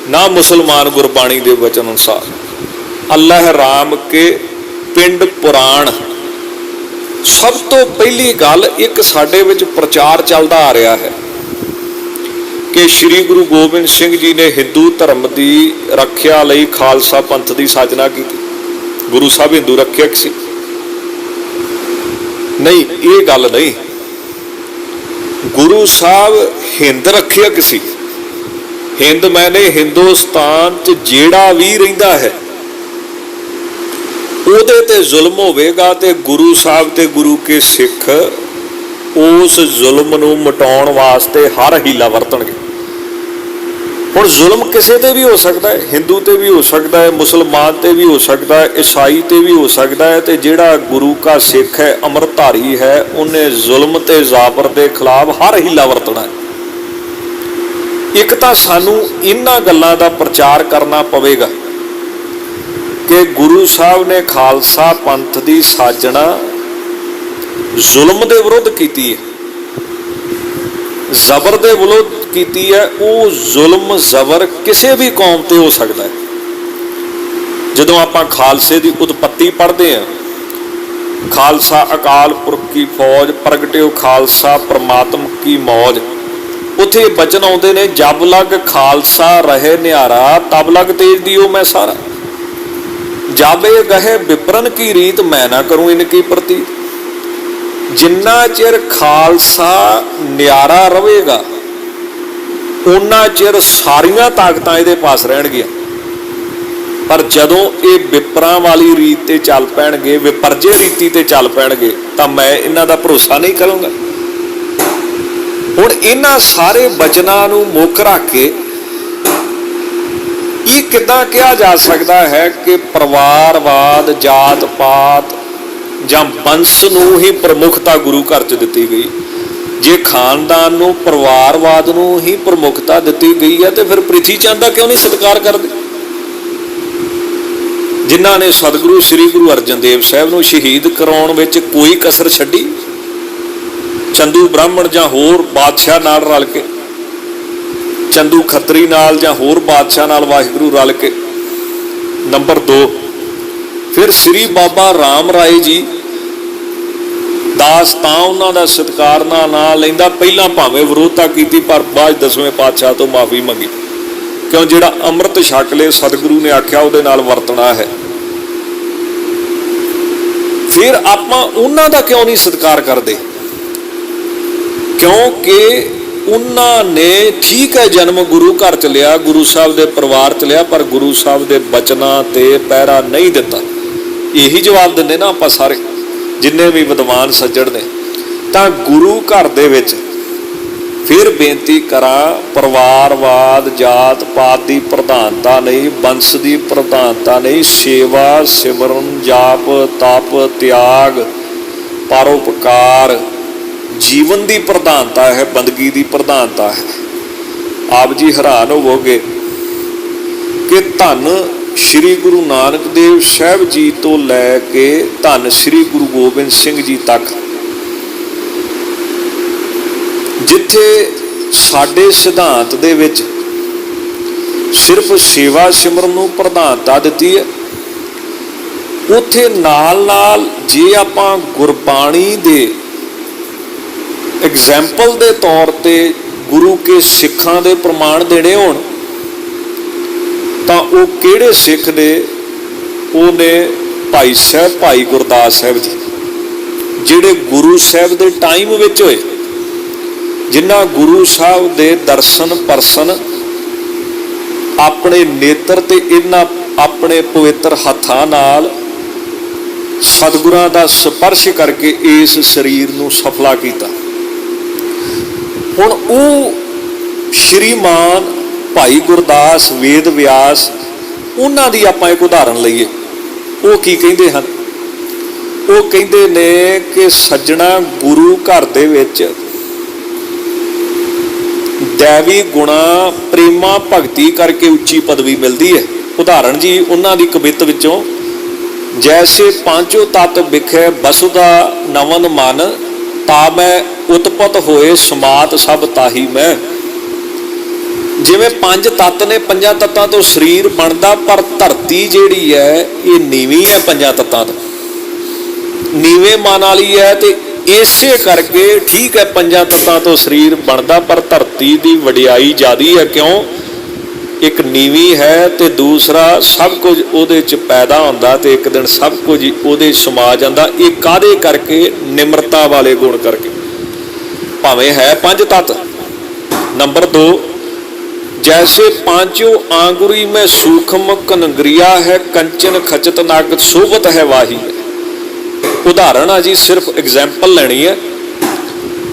ਨਾ ਮੁਸਲਮਾਨ, ਗੁਰਬਾਣੀ ਦੇ ਵਚਨ ਅਨੁਸਾਰ ਅੱਲਾਹ ਰਾਮ ਕੇ ਪਿੰਡ ਪੁਰਾਣ। ਸਭ ਤੋਂ ਪਹਿਲੀ ਗੱਲ ਇੱਕ ਸਾਡੇ ਵਿੱਚ ਪ੍ਰਚਾਰ ਚੱਲਦਾ ਆ ਰਿਹਾ ਹੈ ਕਿ ਸ੍ਰੀ ਗੁਰੂ ਗੋਬਿੰਦ ਸਿੰਘ ਜੀ ਨੇ ਹਿੰਦੂ ਧਰਮ ਦੀ ਰੱਖਿਆ ਲਈ ਖਾਲਸਾ ਪੰਥ ਦੀ ਸਾਜਨਾ ਕੀਤੀ। ਗੁਰੂ ਸਾਹਿਬ ਹਿੰਦੂ ਰੱਖਿਅਕ ਸੀ? ਨਹੀਂ, ਇਹ ਗੱਲ ਨਹੀਂ। ਗੁਰੂ ਸਾਹਿਬ ਹਿੰਦ ਰੱਖਿਅਕ ਸੀ। ਹਿੰਦ ਮੈਨੇ ਹਿੰਦੁਸਤਾਨ 'ਚ ਜਿਹੜਾ ਵੀ ਰਹਿੰਦਾ ਹੈ ਉਹਦੇ ਤੇ ਜ਼ੁਲਮ ਹੋਵੇਗਾ ਤੇ ਗੁਰੂ ਸਾਹਿਬ ਤੇ ਗੁਰੂ ਕੇ ਸਿੱਖ ਉਸ ਜ਼ੁਲਮ ਨੂੰ ਮਿਟਾਉਣ ਵਾਸਤੇ ਹਰ ਹੀਲਾ ਵਰਤਣਗੇ। ਹੁਣ ਜ਼ੁਲਮ ਕਿਸੇ ਤੇ ਵੀ ਹੋ ਸਕਦਾ ਹੈ, ਹਿੰਦੂ ਤੇ ਵੀ ਹੋ ਸਕਦਾ ਹੈ, ਮੁਸਲਮਾਨ ਤੇ ਵੀ ਹੋ ਸਕਦਾ ਹੈ, ਈਸਾਈ ਤੇ ਵੀ ਹੋ ਸਕਦਾ ਹੈ, ਤੇ ਜਿਹੜਾ ਗੁਰੂ ਕਾ ਸਿੱਖ ਹੈ, ਅੰਮ੍ਰਿਤਧਾਰੀ ਹੈ, ਉਹਨੇ ਜ਼ੁਲਮ ਤੇ ਜ਼ਾਬਰ ਦੇ ਖਿਲਾਫ ਹਰ ਹੀਲਾ ਵਰਤਣਾ ਹੈ। एक तो सानू इन्हां गल्लां दा प्रचार करना पवेगा कि गुरु साहब ने खालसा पंथ की साजना जुल्म के विरुद्ध की है, जबर के विरुद्ध की है। वो जुल्म जबर किसी भी कौम ते हो सकता है। जदों आपां खालसे की उत्पत्ति पढ़ते हैं, खालसा अकाल पुरख की फौज, प्रगटिओ खालसा परमात्म की मौज, उत्थे बचन आउंदे ने, जब लग खालसा रहे निहारा, तब लग तेज दियो मैं सारा। जब ये गहे विप्रन की रीत, मैं ना करूं इनकी प्रतीत। जिन्ना चिर खालसा नियारा रहेगा, उन्ना चिर सारियां ताकतां इहदे पास रहणगियां। पर जदों ये विपरां वाली रीत ते चल पैणगे, विपरजे रीति ते चल पैणगे, तां मैं इन्हां दा भरोसा नहीं करूंगा। हुण इन्हां सारे बचनां नूं मुੱਖ रख के ये किद्दां कहा जा सकता है कि परिवारवाद, जात पात जां वंश नूं ही प्रमुखता गुरु घर च दित्ती गई। जे खानदान नूं, परिवारवाद नूं ही प्रमुखता दित्ती गई है, तो फिर प्रिथी चंद दा क्यों नहीं सत्कार करदे, जिन्हां ने सतगुरु श्री गुरु अर्जन देव साहब नूं शहीद कराउण विच कोई कसर छड्डी। चंदू ब्राह्मण जां होर बादशाह नाल रल के, चंदू खत्तरी नाल जां होर बादशाह नाल वाहिगुरू रल के। नंबर 2, फिर श्री बाबा राम राय जी दास तां उन्हां दा सत्कार ना लैंदा, पहलां भावें विरोधता कीती पर बाद 10वें पातशाह तो माफ़ी मंगी, क्यों जिहड़ा अमृत छक ले सतगुरु ने आख्या उहदे नाल वरतना है। फिर आपां उन्हां दा क्यों नहीं सत्कार करदे, क्योंकि उन्होंने ठीक है जन्म गुरु घर च लिया, गुरु साहब के परिवार च लिया, पर गुरु साहब के बचना ते पहरा नहीं दिता। यही जवाब देंगे ना आप सारे जिन्ने भी विद्वान सज्जण ने। तां गुरु घर दे विच फिर बेनती करा, परिवारवाद, जात पात की प्रधानता नहीं, वंश की प्रधानता नहीं, सेवा सिमरन जाप तप त्याग परोपकार जीवन की प्रधानता है, बंदगी की प्रधानता है। आप जी हैरान होवोगे कि धन श्री गुरु नानक देव साहब जी तो लैके धन श्री गुरु गोबिंद सिंह जी तक, जिथे साडे सिद्धांत दे विच सिर्फ सेवा सिमरन नूं प्रधानता दिती है, उत्थे नाल नाल जे आपां गुरबाणी दे एग्जाम्पल के तौर पर गुरु के सिखां दे प्रमाण देने होण, तां वो किहड़े सिख ने? वो ने भाई साहब, भाई गुरदास साहब जी, जिहड़े गुरु साहब के टाइम विच होए, जिन्हां गुरु साहब के दर्शन परसन अपने नेत्र ते इन्हां अपने पवित्र हत्थां नाल सतगुरां दा स्पर्श करके इस शरीर नूं सफला कीता। हुण वो श्रीमान भाई गुरदास वेद व्यास, उन्हां दी आपां एक उदाहरण लईए। वो की कहिंदे हन? वो कहिंदे ने कि सज्जणा गुरु घर दे विच दैवी गुणा प्रेमा भगती करके उच्ची पदवी मिलती है। उदाहरण जी उन्हां दी कवित विचों, जैसे पांचों तत्त विखे बसुदा नवन मन, ता मैं उत्पत होए समात सब ताही मैं। जिवें पंज तत्त ने, पंजां तत्तां तो शरीर बनता, पर धरती जिहड़ी है ये नीवी है, पंजां तत्तां तो नीवे मन वाली है। तो इसे करके ठीक है पंजां तत्तां तो शरीर बनता, पर धरती की वडियाई ज़्यादा है। क्यों? एक नीवी है तो दूसरा सब कुछ उहदे च पैदा होंदा, तो एक दिन सब कुछ उहदे समा जांदा। ये काहदे करके? निमरता वाले गुण करके, भावें है पंज तत्त। नंबर 2, जैसे पांचों आंगुरी में सूक्ष्म कनगरिया है, कंचन खचत नागत शोभत है वाही। उदाहरण आ जी, सिर्फ एग्जाम्पल लैनी है।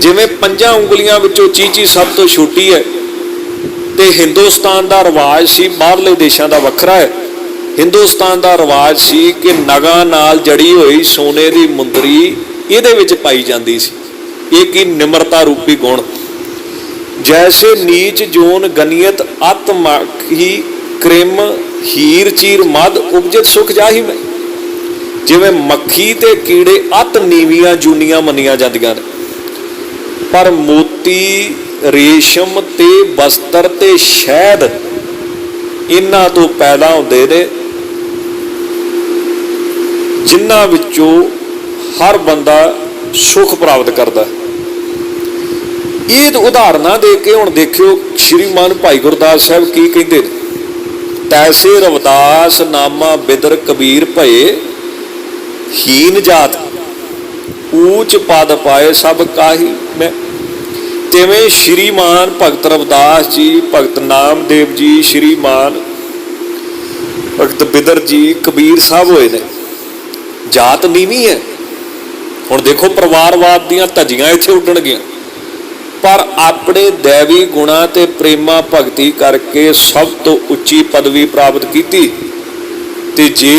जिवें पंजां उंगलियां विचों चीची सब तो छोटी है, तो हिंदुस्तान का रिवाज सी, बाहरले देशों का वखरा है। हिंदुस्तान का रिवाज सी कि नगां नाल जड़ी हुई सोने की मुंदरी इहदे विच पाई जाती सी। ये की निमरता रूपी गुण। जैसे नीच जोन गनियत अत माखी क्रिम हीर चीर मद उपजत सुख जाही में। जिवें मक्खी ते कीड़े अत नीवियां जूनियां मनिया जांदियां ने, पर मोती रेशम ते बस्तर ते शहद इन्हां तो पैदा हुंदे ने, जिन्हां विचों हर बंदा सुख प्राप्त करता है। ਇਹ ਉਦਾਹਰਨਾਂ ਦੇ ਕੇ ਹੁਣ ਦੇਖਿਓ ਸ਼੍ਰੀਮਾਨ ਭਾਈ ਗੁਰਦਾਸ ਸਾਹਿਬ ਕੀ ਕਹਿੰਦੇ ਨੇ। ਤੈਸੇ ਰਵਿਦਾਸ ਨਾਮਾ ਬਿਦਰ ਕਬੀਰ ਭਏ ਹੀਨ ਜਾਤ ਊਚ ਪਦ ਪਾਏ ਸਭ ਕਾਹੀ ਮੈਂ। ਤਿਵੇਂ ਸ਼੍ਰੀਮਾਨ ਭਗਤ ਰਵਿਦਾਸ ਜੀ, ਭਗਤ ਨਾਮਦੇਵ ਜੀ, ਸ਼੍ਰੀਮਾਨ ਭਗਤ ਬਿਦਰ ਜੀ, ਕਬੀਰ ਸਾਹਿਬ ਹੋਏ ਨੇ। ਜਾਤ ਨੀਵੀਂ ਹੈ। ਹੁਣ ਦੇਖੋ ਪਰਿਵਾਰਵਾਦ ਦੀਆਂ ਧੱਜੀਆਂ ਇੱਥੇ ਉੱਡਣਗੀਆਂ, पर अपने दैवी गुणा ते प्रेमा भगती करके सब तो उच्ची पदवी प्राप्त की। ते जे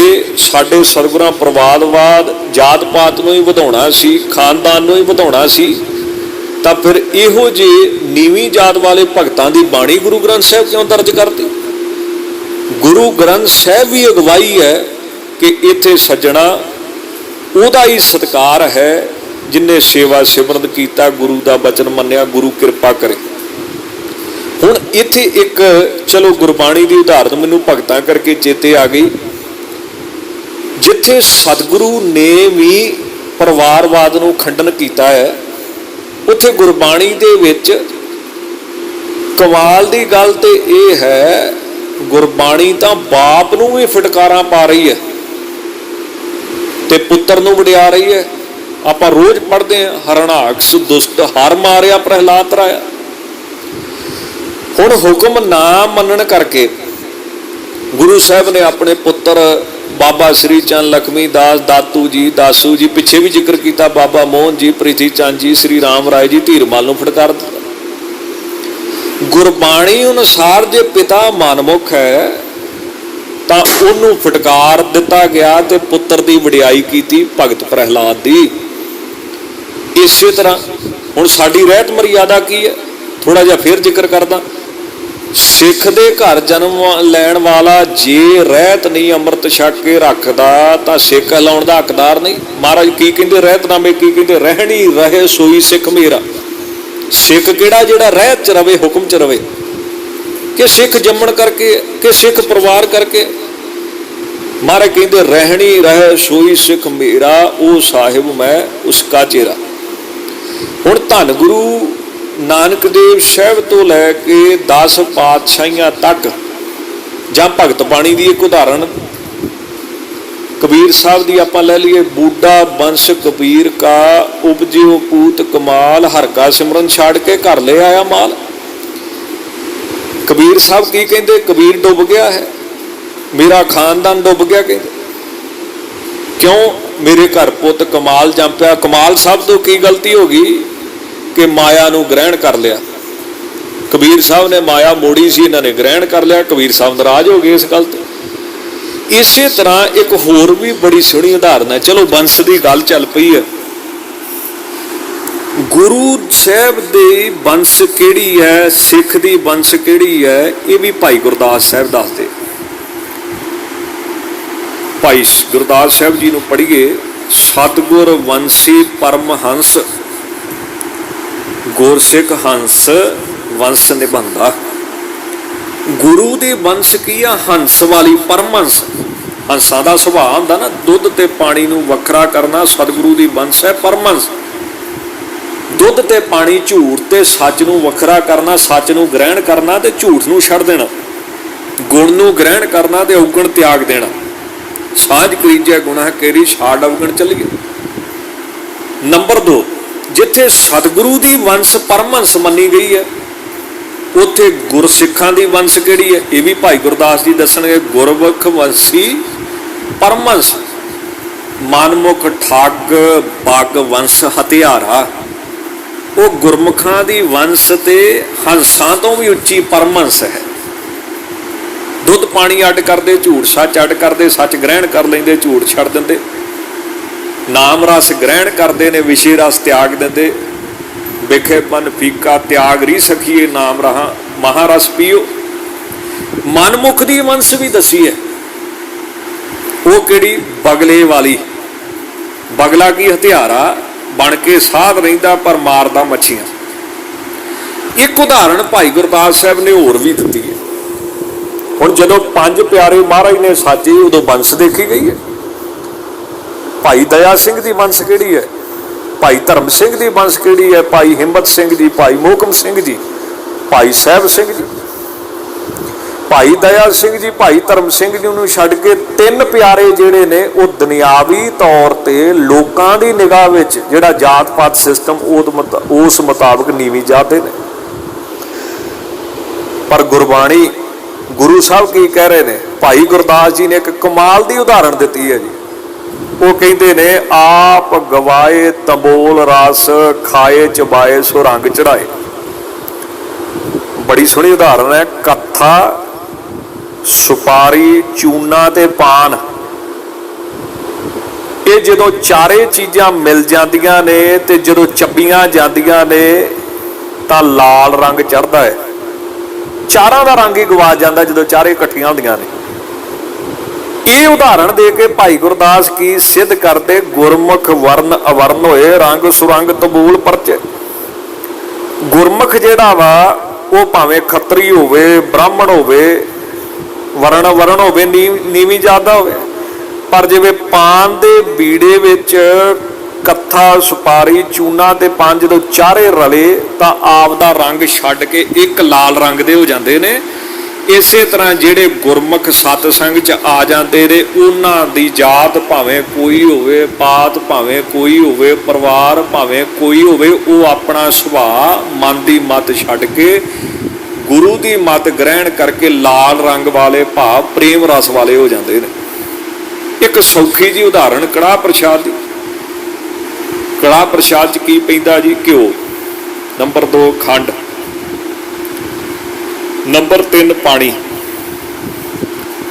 साडे सरगुरां प्रवादवाद जात पात नूं ही वधाउणा सी, खानदान नूं ही वधाउणा सी, तां फिर इहो जे नीवीं जात वाले भगतां दी बाणी गुरु ग्रंथ साहिब क्यों दर्ज करती। गुरु ग्रंथ साहिब भी अगवाई है कि इत्थे सज्जणा उहदा ही सत्कार है जिन्हें सेवा सिमरन किया, गुरु का बचन मन्निया, गुरु कृपा करे। हुण इत्थे एक चलो गुरबाणी की उदाहरण मैनूं भगतां करके चेते आ गई, जिथे सतगुरु ने भी परिवारवाद नूं खंडन किया है, उत्थे गुरबाणी दे विच कमाल की गल ते यह है, गुरबाणी तां बाप नूं भी फटकारां पा रही है ते पुत्तर नूं वडिया रही है। आप रोज पढ़ते हैं हरणाक्ष दुष्ट हर मारिया प्रहलाद तराया। हुण हुक्म ना मनण करके गुरु साहब ने अपने पुत्र बाबा श्री चंद लक्ष्मी दास दातू जी, दासू जी, पिछे भी जिक्र किया, बाबा मोहन जी, प्रीति चंद जी, श्री राम राय जी धीरमल नूं फटकार दिता। गुरबाणी अनुसार जे पिता मनमुख है तां उहनूं फटकार दिता गया ते पुत्र की वडियाई की भगत प्रहलाद की। इसे तरह हुण साडी रहत मर्यादा की है, थोड़ा जिहा फिर जिक्र करदा। सिख दे घर जन्म लैण वाला जे रहत नहीं अमृत छक के रखदा तां सिख कहलाउण दा हकदार नहीं। महाराज की कहंदे रहतनामे की कहंदे, रहणी रहे सोई सिख मेरा। सिख किहड़ा जिहड़ा रहत च रवे, हुक्म च रवे, कि सिख जम्मण करके कि सिख परिवार करके। महाराज कहंदे रहणी रहे सोई सिख मेरा, ओ साहिब मैं उसका चेहरा। हुण धन गुरु नानक देव साहिब तो लैके 10 पातशाहियां तक, जां भगत बाणी की एक उदाहरण कबीर साहब की आपां लै लीए, बूढ़ा बंश कबीर का उपजियो पूत कमाल, हर का सिमरन छाड़ के घर ले आया माल। कबीर साहब की कहते, कबीर डुब गया है, मेरा खानदान डुब गया। कहते क्यों, मेरे घर पुत कमाल जंपिया। कमाल साहब तो की गलती हो गई कि माया नूं ग्रहण कर लिया। कबीर साहब ने माया मोड़ी सी, इन्होंने ग्रहण कर लिया, कबीर साहब नाराज हो गए इस गल ते। इसे तरह एक होर भी बड़ी सोहनी उदाहरण है। चलो वंश की गल चल पई है, गुरु साहब दी वंश किहड़ी है, सिख दी वंश किहड़ी है, ये भी भाई गुरदास साहब दसदे। भाई गुरदास साहब जी नूं पढ़ीए, सतगुर वंशी परमहंस गुरसिख हंस वंश निबंधा। गुरु दे वंश की आ हंस वाली परमहंस। हंसा का सुभाव हुंदा ना, दुध ते पानी नूं वखरा करना, सतगुरु दी वंश है परमहंस। दुध ते पानी, झूठ ते सच नूं वखरा करना, सच नूं ग्रहण करना ते झूठ नूं छड्ड देना, गुण नूं ग्रहण करना ते अवगुण त्याग देना। साझ करीजै गुनाह केरी, छाड़ अवगुण चलीए। नंबर 2, जिथे सतगुरु दी वंश परमहंस मनी गई है, उत्थे गुरसिखां दी वंश किहड़ी है, ये भी भाई गुरदास जी दसणगे। गुरमुख वंशी परमहंस, मनमुख ठग बग वंश हथियारा। वो गुरमुखां दी वंश ते हंसां तो भी उच्ची परमहंस है। दुध पानी अड करते, झूठ सच अड करते, सच ग्रहण कर लेंदे, झूठ छड्ड दिंदे। नाम रस ग्रहण करते ने, विषय रस त्याग देंदे। ਵਿਖੇ ਮਨ ਫੀਕਾ ਤਿਆਗ ਰੀ ਸਖੀਏ ਨਾਮ ਰਹਾ ਮਹਾਰਸ ਪੀਓ। ਮਨਮੁਖ ਦੀ ਮਨਸ ਵੀ ਦਸੀ ਹੈ, ਉਹ ਕਿਹੜੀ? ਬਗਲੇ ਵਾਲੀ। ਬਗਲਾ ਕੀ ਹਥਿਆਰਾ ਬਣ ਕੇ ਸਾਧ ਰਹਿੰਦਾ ਪਰ ਮਾਰਦਾ ਮੱਛੀਆਂ। ਇੱਕ ਉਦਾਹਰਣ ਭਾਈ ਗੁਰਦਾਸ ਸਾਹਿਬ ਨੇ ਹੋਰ ਵੀ ਦਿੱਤੀ ਹੈ। ਹੁਣ ਜਦੋਂ ਪੰਜ ਪਿਆਰੇ ਮਹਾਰਾਜ ਨੇ ਸਾਜੇ ਉਦੋਂ ਬੰਸ ਦੇਖੀ ਗਈ ਹੈ। ਭਾਈ ਦਇਆ ਸਿੰਘ ਦੀ ਬੰਸ ਕਿਹੜੀ ਹੈ? ਭਾਈ ਧਰਮ ਸਿੰਘ ਦੀ ਬੰਸ ਕਿਹੜੀ ਹੈ? ਭਾਈ ਹਿੰਮਤ ਸਿੰਘ ਜੀ, ਭਾਈ ਮੋਹਕਮ ਸਿੰਘ ਜੀ, ਭਾਈ ਸਾਹਿਬ ਸਿੰਘ ਜੀ। ਭਾਈ ਦਇਆ ਸਿੰਘ ਜੀ, ਭਾਈ ਧਰਮ ਸਿੰਘ ਜੀ ਨੂੰ ਛੱਡ ਕੇ ਤਿੰਨ ਪਿਆਰੇ ਜਿਹੜੇ ਨੇ ਉਹ ਦੁਨਿਆਵੀ ਤੌਰ ਤੇ ਲੋਕਾਂ ਦੀ ਨਿਗਾਹ ਵਿੱਚ ਜਿਹੜਾ ਜਾਤ ਪਾਤ ਸਿਸਟਮ ਉਸ ਮੁਤਾਬਕ ਨੀਵੀਂ ਜਾਤ ਦੇ ਨੇ। ਪਰ ਗੁਰਬਾਣੀ ਗੁਰੂ ਸਾਹਿਬ ਕੀ ਕਹਿ ਰਹੇ ਨੇ? ਭਾਈ ਗੁਰਦਾਸ ਜੀ ਨੇ ਇੱਕ ਕਮਾਲ ਦੀ ਉਦਾਹਰਣ ਦਿੱਤੀ ਹੈ ਜੀ। ਉਹ ਕਹਿੰਦੇ ਨੇ ਆਪ ਗਵਾਏ ਤੰਬੋਲ ਰਸ ਖਾਏ ਚਬਾਏ ਸੋ ਰੰਗ ਚੜਾਏ। ਬੜੀ ਸੋਹਣੀ ਉਦਾਹਰਣ ਹੈ। ਕੱਥਾ, ਸੁਪਾਰੀ, ਚੂਨਾ ਤੇ ਪਾਨ, ਇਹ ਜਦੋਂ ਚਾਰੇ ਚੀਜ਼ਾਂ ਮਿਲ ਜਾਂਦੀਆਂ ਨੇ ਤੇ ਜਦੋਂ ਚੱਬੀਆਂ ਜਾਂਦੀਆਂ ਨੇ ਤਾਂ ਲਾਲ ਰੰਗ ਚੜ੍ਹਦਾ ਹੈ। ਚਾਰਾਂ ਦਾ ਰੰਗ ਹੀ ਗਵਾ ਜਾਂਦਾ ਜਦੋਂ ਚਾਰੇ ਇਕੱਠੀਆਂ ਹੁੰਦੀਆਂ ਨੇ। ਇਹ ਉਦਾਹਰਣ ਦੇ ਕੇ ਭਾਈ ਗੁਰਦਾਸ ਕੀ ਸਿੱਧ ਕਰਦੇ? ਗੁਰਮੁਖ ਵਰਨ ਅਵਰਨ ਹੋਏ ਰੰਗ ਸੁਰੰਗ ਤਬੂਲ ਪਰਚੇ। ਗੁਰਮੁਖ ਜਿਹੜਾ ਵਾ ਉਹ ਭਾਵੇਂ ਖੱਤਰੀ ਹੋਵੇ, ਬ੍ਰਾਹਮਣ ਹੋਵੇ, ਵਰਨ ਹੋਵੇ, ਨੀਵੀਂ ਜਾਤ ਦਾ ਹੋਵੇ, ਪਰ ਜਿਵੇਂ ਪਾਨ ਦੇ ਬੀੜੇ ਵਿੱਚ ਕੱਥਾ, ਸੁਪਾਰੀ, ਚੂਨਾ ਤੇ ਪਾਨ ਜਦੋਂ ਚਾਰੇ ਰਲੇ ਤਾਂ ਆਪ ਦਾ ਰੰਗ ਛੱਡ ਕੇ ਇੱਕ ਲਾਲ ਰੰਗ ਦੇ ਹੋ ਜਾਂਦੇ ਨੇ। ਇਸੇ ਤਰ੍ਹਾਂ ਜਿਹੜੇ ਗੁਰਮੁਖ ਸਤਸੰਗ 'ਚ ਆ ਜਾਂਦੇ ਨੇ ਉਹਨਾਂ ਦੀ ਜਾਤ ਭਾਵੇਂ ਕੋਈ ਹੋਵੇ, ਪਾਤ ਭਾਵੇਂ ਕੋਈ ਹੋਵੇ, ਪਰਿਵਾਰ ਭਾਵੇਂ ਕੋਈ ਹੋਵੇ, ਉਹ ਆਪਣਾ ਸੁਭਾਅ ਮਨ ਦੀ ਮੱਤ ਛੱਡ ਕੇ ਗੁਰੂ ਦੀ ਮੱਤ ਗ੍ਰਹਿਣ ਕਰਕੇ ਲਾਲ ਰੰਗ ਵਾਲੇ ਭਾਵ ਪ੍ਰੇਮ ਰਸ ਵਾਲੇ ਹੋ ਜਾਂਦੇ ਨੇ। ਇੱਕ ਸੌਖੀ ਜੀ ਉਦਾਹਰਣ ਕੜਾਹ ਪ੍ਰਸ਼ਾਦ ਦੀ। ਕੜਾਹ ਪ੍ਰਸ਼ਾਦ 'ਚ ਕੀ ਪੈਂਦਾ ਜੀ? ਘਿਓ। ਨੰਬਰ 2 ਖੰਡ। ਨੰਬਰ 3 ਪਾਣੀ।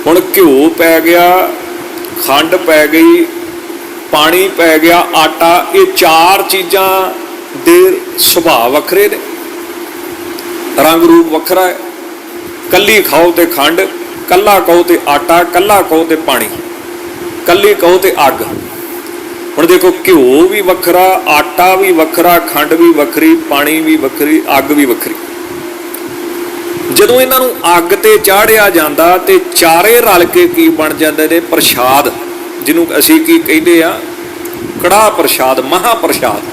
ਹੁਣ ਘਿਓ ਪੈ ਗਿਆ, ਖੰਡ ਪੈ ਗਈ, ਪਾਣੀ ਪੈ ਗਿਆ, ਆਟਾ, ਇਹ ਚਾਰ ਚੀਜ਼ਾਂ ਦੇ ਸੁਭਾਅ ਵੱਖਰੇ ਨੇ, ਰੰਗ ਰੂਪ ਵੱਖਰਾ ਹੈ। ਕੱਲੀ ਖਾਓ ਤੇ ਖੰਡ, ਕੱਲਾ ਕਹੋ ਤੇ ਆਟਾ, ਕੱਲਾ ਕਹੋ ਤੇ ਪਾਣੀ, ਕੱਲੀ ਕਹੋ ਤੇ ਅੱਗ। ਹੁਣ ਦੇਖੋ ਘਿਓ ਵੀ ਵੱਖਰਾ, ਆਟਾ ਵੀ ਵੱਖਰਾ, ਖੰਡ ਵੀ ਵੱਖਰੀ, ਪਾਣੀ ਵੀ ਵੱਖਰੀ, ਅੱਗ ਵੀ ਵੱਖਰੀ। ਜਦੋਂ ਇਹਨਾਂ ਨੂੰ ਅੱਗ ਤੇ ਚਾੜਿਆ ਜਾਂਦਾ ਤੇ ਚਾਰੇ ਰਲ ਕੇ ਕੀ ਬਣ ਜਾਂਦੇ ਨੇ? ਪ੍ਰਸ਼ਾਦ, ਜਿਹਨੂੰ ਅਸੀਂ ਕੀ ਕਹਿੰਦੇ ਆ? ਕੜਾਹ ਪ੍ਰਸ਼ਾਦ, ਮਹਾ ਪ੍ਰਸ਼ਾਦ।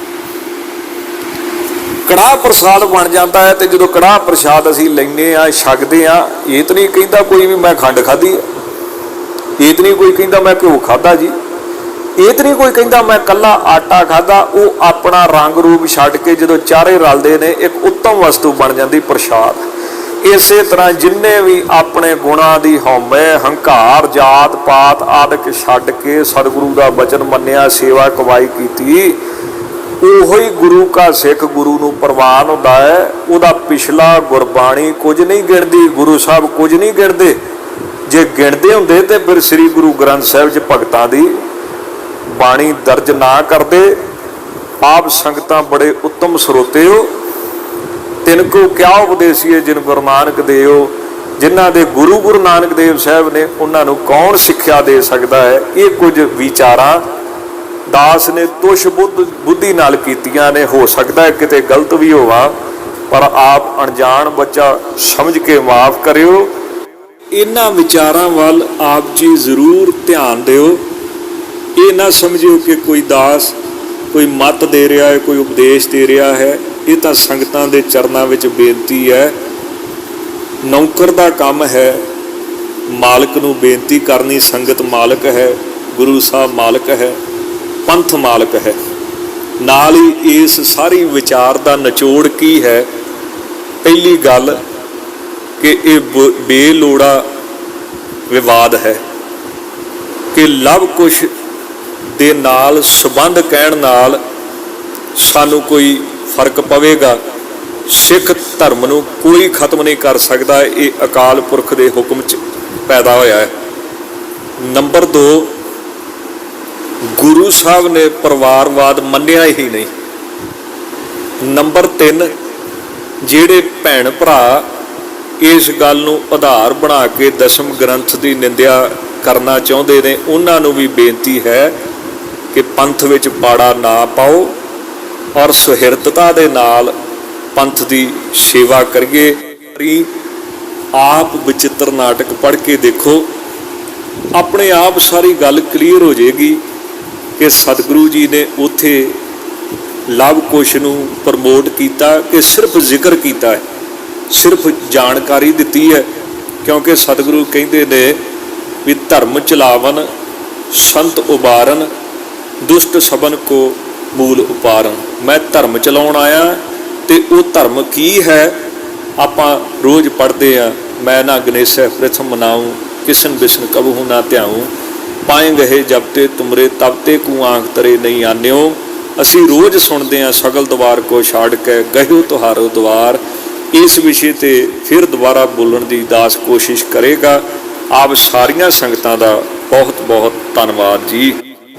ਕੜਾਹ ਪ੍ਰਸ਼ਾਦ ਬਣ ਜਾਂਦਾ ਹੈ। ਤੇ ਜਦੋਂ ਕੜਾਹ ਪ੍ਰਸ਼ਾਦ ਅਸੀਂ ਲੈਂਦੇ ਆ, ਛਕਦੇ ਆ, ਇਹ ਤਾਂ ਨਹੀਂ ਕਹਿੰਦਾ ਕੋਈ ਵੀ ਮੈਂ ਖੰਡ ਖਾਧੀ ਹੈ, ਇਹ ਤਾਂ ਨਹੀਂ ਕੋਈ ਕਹਿੰਦਾ ਮੈਂ ਘਿਓ ਖਾਧਾ ਜੀ, ਇਹ ਤਾਂ ਨਹੀਂ ਕੋਈ ਕਹਿੰਦਾ ਮੈਂ ਕੱਲਾ ਆਟਾ ਖਾਧਾ। ਉਹ ਆਪਣਾ ਰੰਗ ਰੂਪ ਛੱਡ ਕੇ ਜਦੋਂ ਚਾਰੇ ਰਲਦੇ ਨੇ ਇੱਕ ਉੱਤਮ ਵਸਤੂ ਬਣ ਜਾਂਦੀ ਪ੍ਰਸ਼ਾਦ। ਇਸੇ ਤਰ੍ਹਾਂ ਜਿੰਨੇ ਵੀ ਆਪਣੇ ਗੁਣਾਂ ਦੀ ਹਉਮੈ, ਹੰਕਾਰ, ਜਾਤ ਪਾਤ ਆਦਿਕ ਛੱਡ ਕੇ ਸਤਿਗੁਰੂ ਦਾ ਬਚਨ ਮੰਨਿਆ, ਸੇਵਾ ਕਮਾਈ ਕੀਤੀ, ਉਹੋ ਹੀ ਗੁਰੂ ਕਾ ਸਿੱਖ ਗੁਰੂ ਨੂੰ ਪ੍ਰਵਾਨ ਹੁੰਦਾ ਹੈ। ਉਹਦਾ ਪਿਛਲਾ ਗੁਰਬਾਣੀ ਕੁਝ ਨਹੀਂ ਗਿਣਦੀ, ਗੁਰੂ ਸਾਹਿਬ ਕੁਝ ਨਹੀਂ ਗਿਣਦੇ। ਜੇ ਗਿਣਦੇ ਹੁੰਦੇ ਤੇ ਫਿਰ ਸ੍ਰੀ ਗੁਰੂ ਗ੍ਰੰਥ ਸਾਹਿਬ 'ਚ ਭਗਤਾਂ ਦੀ ਬਾਣੀ ਦਰਜ ਨਾ ਕਰਦੇ। ਆਪ ਸੰਗਤਾਂ ਬੜੇ ਉੱਤਮ ਸਰੋਤੇ ਹੋ। ਤਿੰਨ ਕੋ ਕਿਆ ਉਪਦੇਸੀਏ ਜਿਨ ਗੁਰੂ ਨਾਨਕ ਦੇਓ। ਜਿਨ੍ਹਾਂ ਦੇ ਗੁਰੂ ਨਾਨਕ ਦੇਵ ਸਾਹਿਬ ਨੇ ਉਹਨਾਂ ਨੂੰ ਕੌਣ ਸਿੱਖਿਆ ਦੇ ਸਕਦਾ ਹੈ? ਇਹ ਕੁਝ ਵਿਚਾਰਾਂ ਦਾਸ ਨੇ ਤੁਸ਼ ਬੁੱਧੀ ਨਾਲ ਕੀਤੀਆਂ ਨੇ। ਹੋ ਸਕਦਾ ਹੈ ਕਿਤੇ ਗਲਤ ਵੀ ਹੋਵਾਂ, ਪਰ ਆਪ ਅਣਜਾਣ ਬੱਚਾ ਸਮਝ ਕੇ ਮਾਫ ਕਰਿਓ। ਇਹਨਾਂ ਵਿਚਾਰਾਂ ਵੱਲ ਆਪ ਜੀ ਜ਼ਰੂਰ ਧਿਆਨ ਦਿਓ। ਇਹ ਨਾ ਸਮਝਿਓ ਕਿ ਕੋਈ ਦਾਸ ਕੋਈ ਮੱਤ ਦੇ ਰਿਹਾ ਹੈ, ਕੋਈ ਉਪਦੇਸ਼ ਦੇ ਰਿਹਾ ਹੈ। ਇਹ ਤਾਂ ਸੰਗਤਾਂ ਦੇ ਚਰਨਾਂ ਵਿੱਚ ਬੇਨਤੀ ਹੈ। ਨੌਕਰ ਦਾ ਕੰਮ ਹੈ ਮਾਲਕ ਨੂੰ ਬੇਨਤੀ ਕਰਨੀ। ਸੰਗਤ ਮਾਲਕ ਹੈ, ਗੁਰੂ ਸਾਹਿਬ ਮਾਲਕ ਹੈ, ਪੰਥ ਮਾਲਕ ਹੈ। ਨਾਲ ਹੀ ਇਸ ਸਾਰੀ ਵਿਚਾਰ ਦਾ ਨਿਚੋੜ ਕੀ ਹੈ? ਪਹਿਲੀ ਗੱਲ ਕਿ ਇਹ ਬੇਲੋੜਾ ਵਿਵਾਦ ਹੈ ਕਿ ਲਵ ਕੁਸ਼ ਦੇ ਨਾਲ ਸੰਬੰਧ ਕਹਿਣ ਨਾਲ ਸਾਨੂੰ ਕੋਈ ਫਰਕ ਪਵੇਗਾ। ਸਿੱਖ ਧਰਮ ਨੂੰ ਕੋਈ ਖਤਮ ਨਹੀਂ ਕਰ ਸਕਦਾ। ਇਹ ਅਕਾਲ ਪੁਰਖ ਦੇ ਹੁਕਮ 'ਚ ਪੈਦਾ ਹੋਇਆ ਹੈ। ਨੰਬਰ 2, ਗੁਰੂ ਸਾਹਿਬ ਨੇ ਪਰਿਵਾਰਵਾਦ ਮੰਨਿਆ ਹੀ ਨਹੀਂ। ਨੰਬਰ 3, ਜਿਹੜੇ ਭੈਣ ਭਰਾ ਇਸ ਗੱਲ ਨੂੰ ਆਧਾਰ ਬਣਾ ਕੇ ਦਸਮ ਗ੍ਰੰਥ ਦੀ ਨਿੰਦਿਆ ਕਰਨਾ ਚਾਹੁੰਦੇ ਨੇ, ਉਹਨਾਂ ਨੂੰ ਵੀ ਬੇਨਤੀ ਹੈ ਕਿ ਪੰਥ ਵਿੱਚ ਪਾੜਾ ਨਾ ਪਾਓ ਔਰ ਸੁਹਿਰਦਤਾ ਦੇ ਨਾਲ ਪੰਥ ਦੀ ਸੇਵਾ ਕਰੀਏ। ਆਪ ਵਿਚਿੱਤਰ ਨਾਟਕ ਪੜ੍ਹ ਕੇ ਦੇਖੋ, ਆਪਣੇ ਆਪ ਸਾਰੀ ਗੱਲ ਕਲੀਅਰ ਹੋ ਜਾਏਗੀ ਕਿ ਸਤਿਗੁਰੂ ਜੀ ਨੇ ਉੱਥੇ ਲਵ ਕੁਸ਼ ਨੂੰ ਪ੍ਰਮੋਟ ਕੀਤਾ ਕਿ ਸਿਰਫ ਜ਼ਿਕਰ ਕੀਤਾ ਹੈ, ਸਿਰਫ ਜਾਣਕਾਰੀ ਦਿੱਤੀ ਹੈ। ਕਿਉਂਕਿ ਸਤਿਗੁਰੂ ਕਹਿੰਦੇ ਨੇ ਵੀ ਧਰਮ ਚਲਾਵਨ ਸੰਤ ਉਬਾਰਨ ਦੁਸ਼ਟ ਸਬਨ ਕੋ ਮੂਲ ਉਪਾਰਨ। ਮੈਂ ਧਰਮ ਚਲਾਉਣ ਆਇਆ ਤੇ ਉਹ ਧਰਮ ਕੀ ਹੈ ਆਪਾਂ ਰੋਜ਼ ਪੜ੍ਹਦੇ ਹਾਂ। ਮੈਂ ਨਾ ਗਣੇਸ਼ੈ ਪ੍ਰਥਮ ਮਨਾਉ ਕਿਸਨ ਬਿਸਨ ਕਬਹੂ ਨਾ ਧਿਆਉ ਪਾਏ ਗਏ ਜਬਤੇ ਤੁਮਰੇ ਤਬਤੇ ਕੂ ਆਂਖ ਤਰੇ ਨਹੀਂ ਆਨਿਓ। ਅਸੀਂ ਰੋਜ਼ ਸੁਣਦੇ ਹਾਂ ਸਗਲ ਦਵਾਰ ਕੋ ਛਾੜ ਕੇ ਗਹਿਓ ਤੁਹਾਰੋ ਦਵਾਰ। ਇਸ ਵਿਸ਼ੇ ਤੇ ਫਿਰ ਦੁਬਾਰਾ ਬੋਲਣ ਦੀ ਦਾਸ ਕੋਸ਼ਿਸ਼ ਕਰੇਗਾ। ਆਪ ਸਾਰੀਆਂ ਸੰਗਤਾਂ ਦਾ ਬਹੁਤ ਬਹੁਤ ਧੰਨਵਾਦ ਜੀ।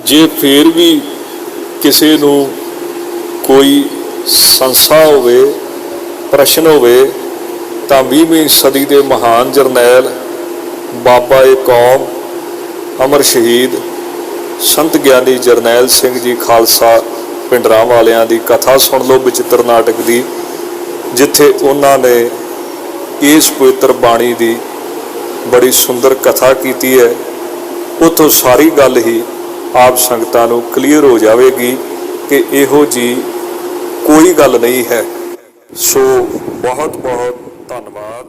ਜੇ ਫਿਰ ਵੀ ਕਿਸੇ ਨੂੰ ਕੋਈ ਸੰਸਾ ਹੋਵੇ, ਪ੍ਰਸ਼ਨ ਹੋਵੇ, ਤਾਂ 20ਵੀਂ ਸਦੀ ਦੇ ਮਹਾਨ ਜਰਨੈਲ ਬਾਬਾ ਏ ਕੌਮ ਅਮਰ ਸ਼ਹੀਦ ਸੰਤ ਗਿਆਨੀ ਜਰਨੈਲ ਸਿੰਘ ਜੀ ਖਾਲਸਾ ਪਿੰਡਰਾਂ ਵਾਲਿਆਂ ਦੀ ਕਥਾ ਸੁਣ ਲਓ ਵਿਚਿੱਤਰ ਨਾਟਕ ਦੀ, ਜਿੱਥੇ ਉਹਨਾਂ ਨੇ ਇਸ ਪਵਿੱਤਰ ਬਾਣੀ ਦੀ ਬੜੀ ਸੁੰਦਰ ਕਥਾ ਕੀਤੀ ਹੈ। ਉੱਥੋਂ ਸਾਰੀ ਗੱਲ ਹੀ ਆਪ ਸੰਗਤਾਂ ਨੂੰ ਕਲੀਅਰ ਹੋ ਜਾਵੇਗੀ ਕਿ ਇਹੋ ਜੀ ਕੋਈ ਗੱਲ ਨਹੀਂ ਹੈ। ਸੋ ਬਹੁਤ ਬਹੁਤ ਧੰਨਵਾਦ।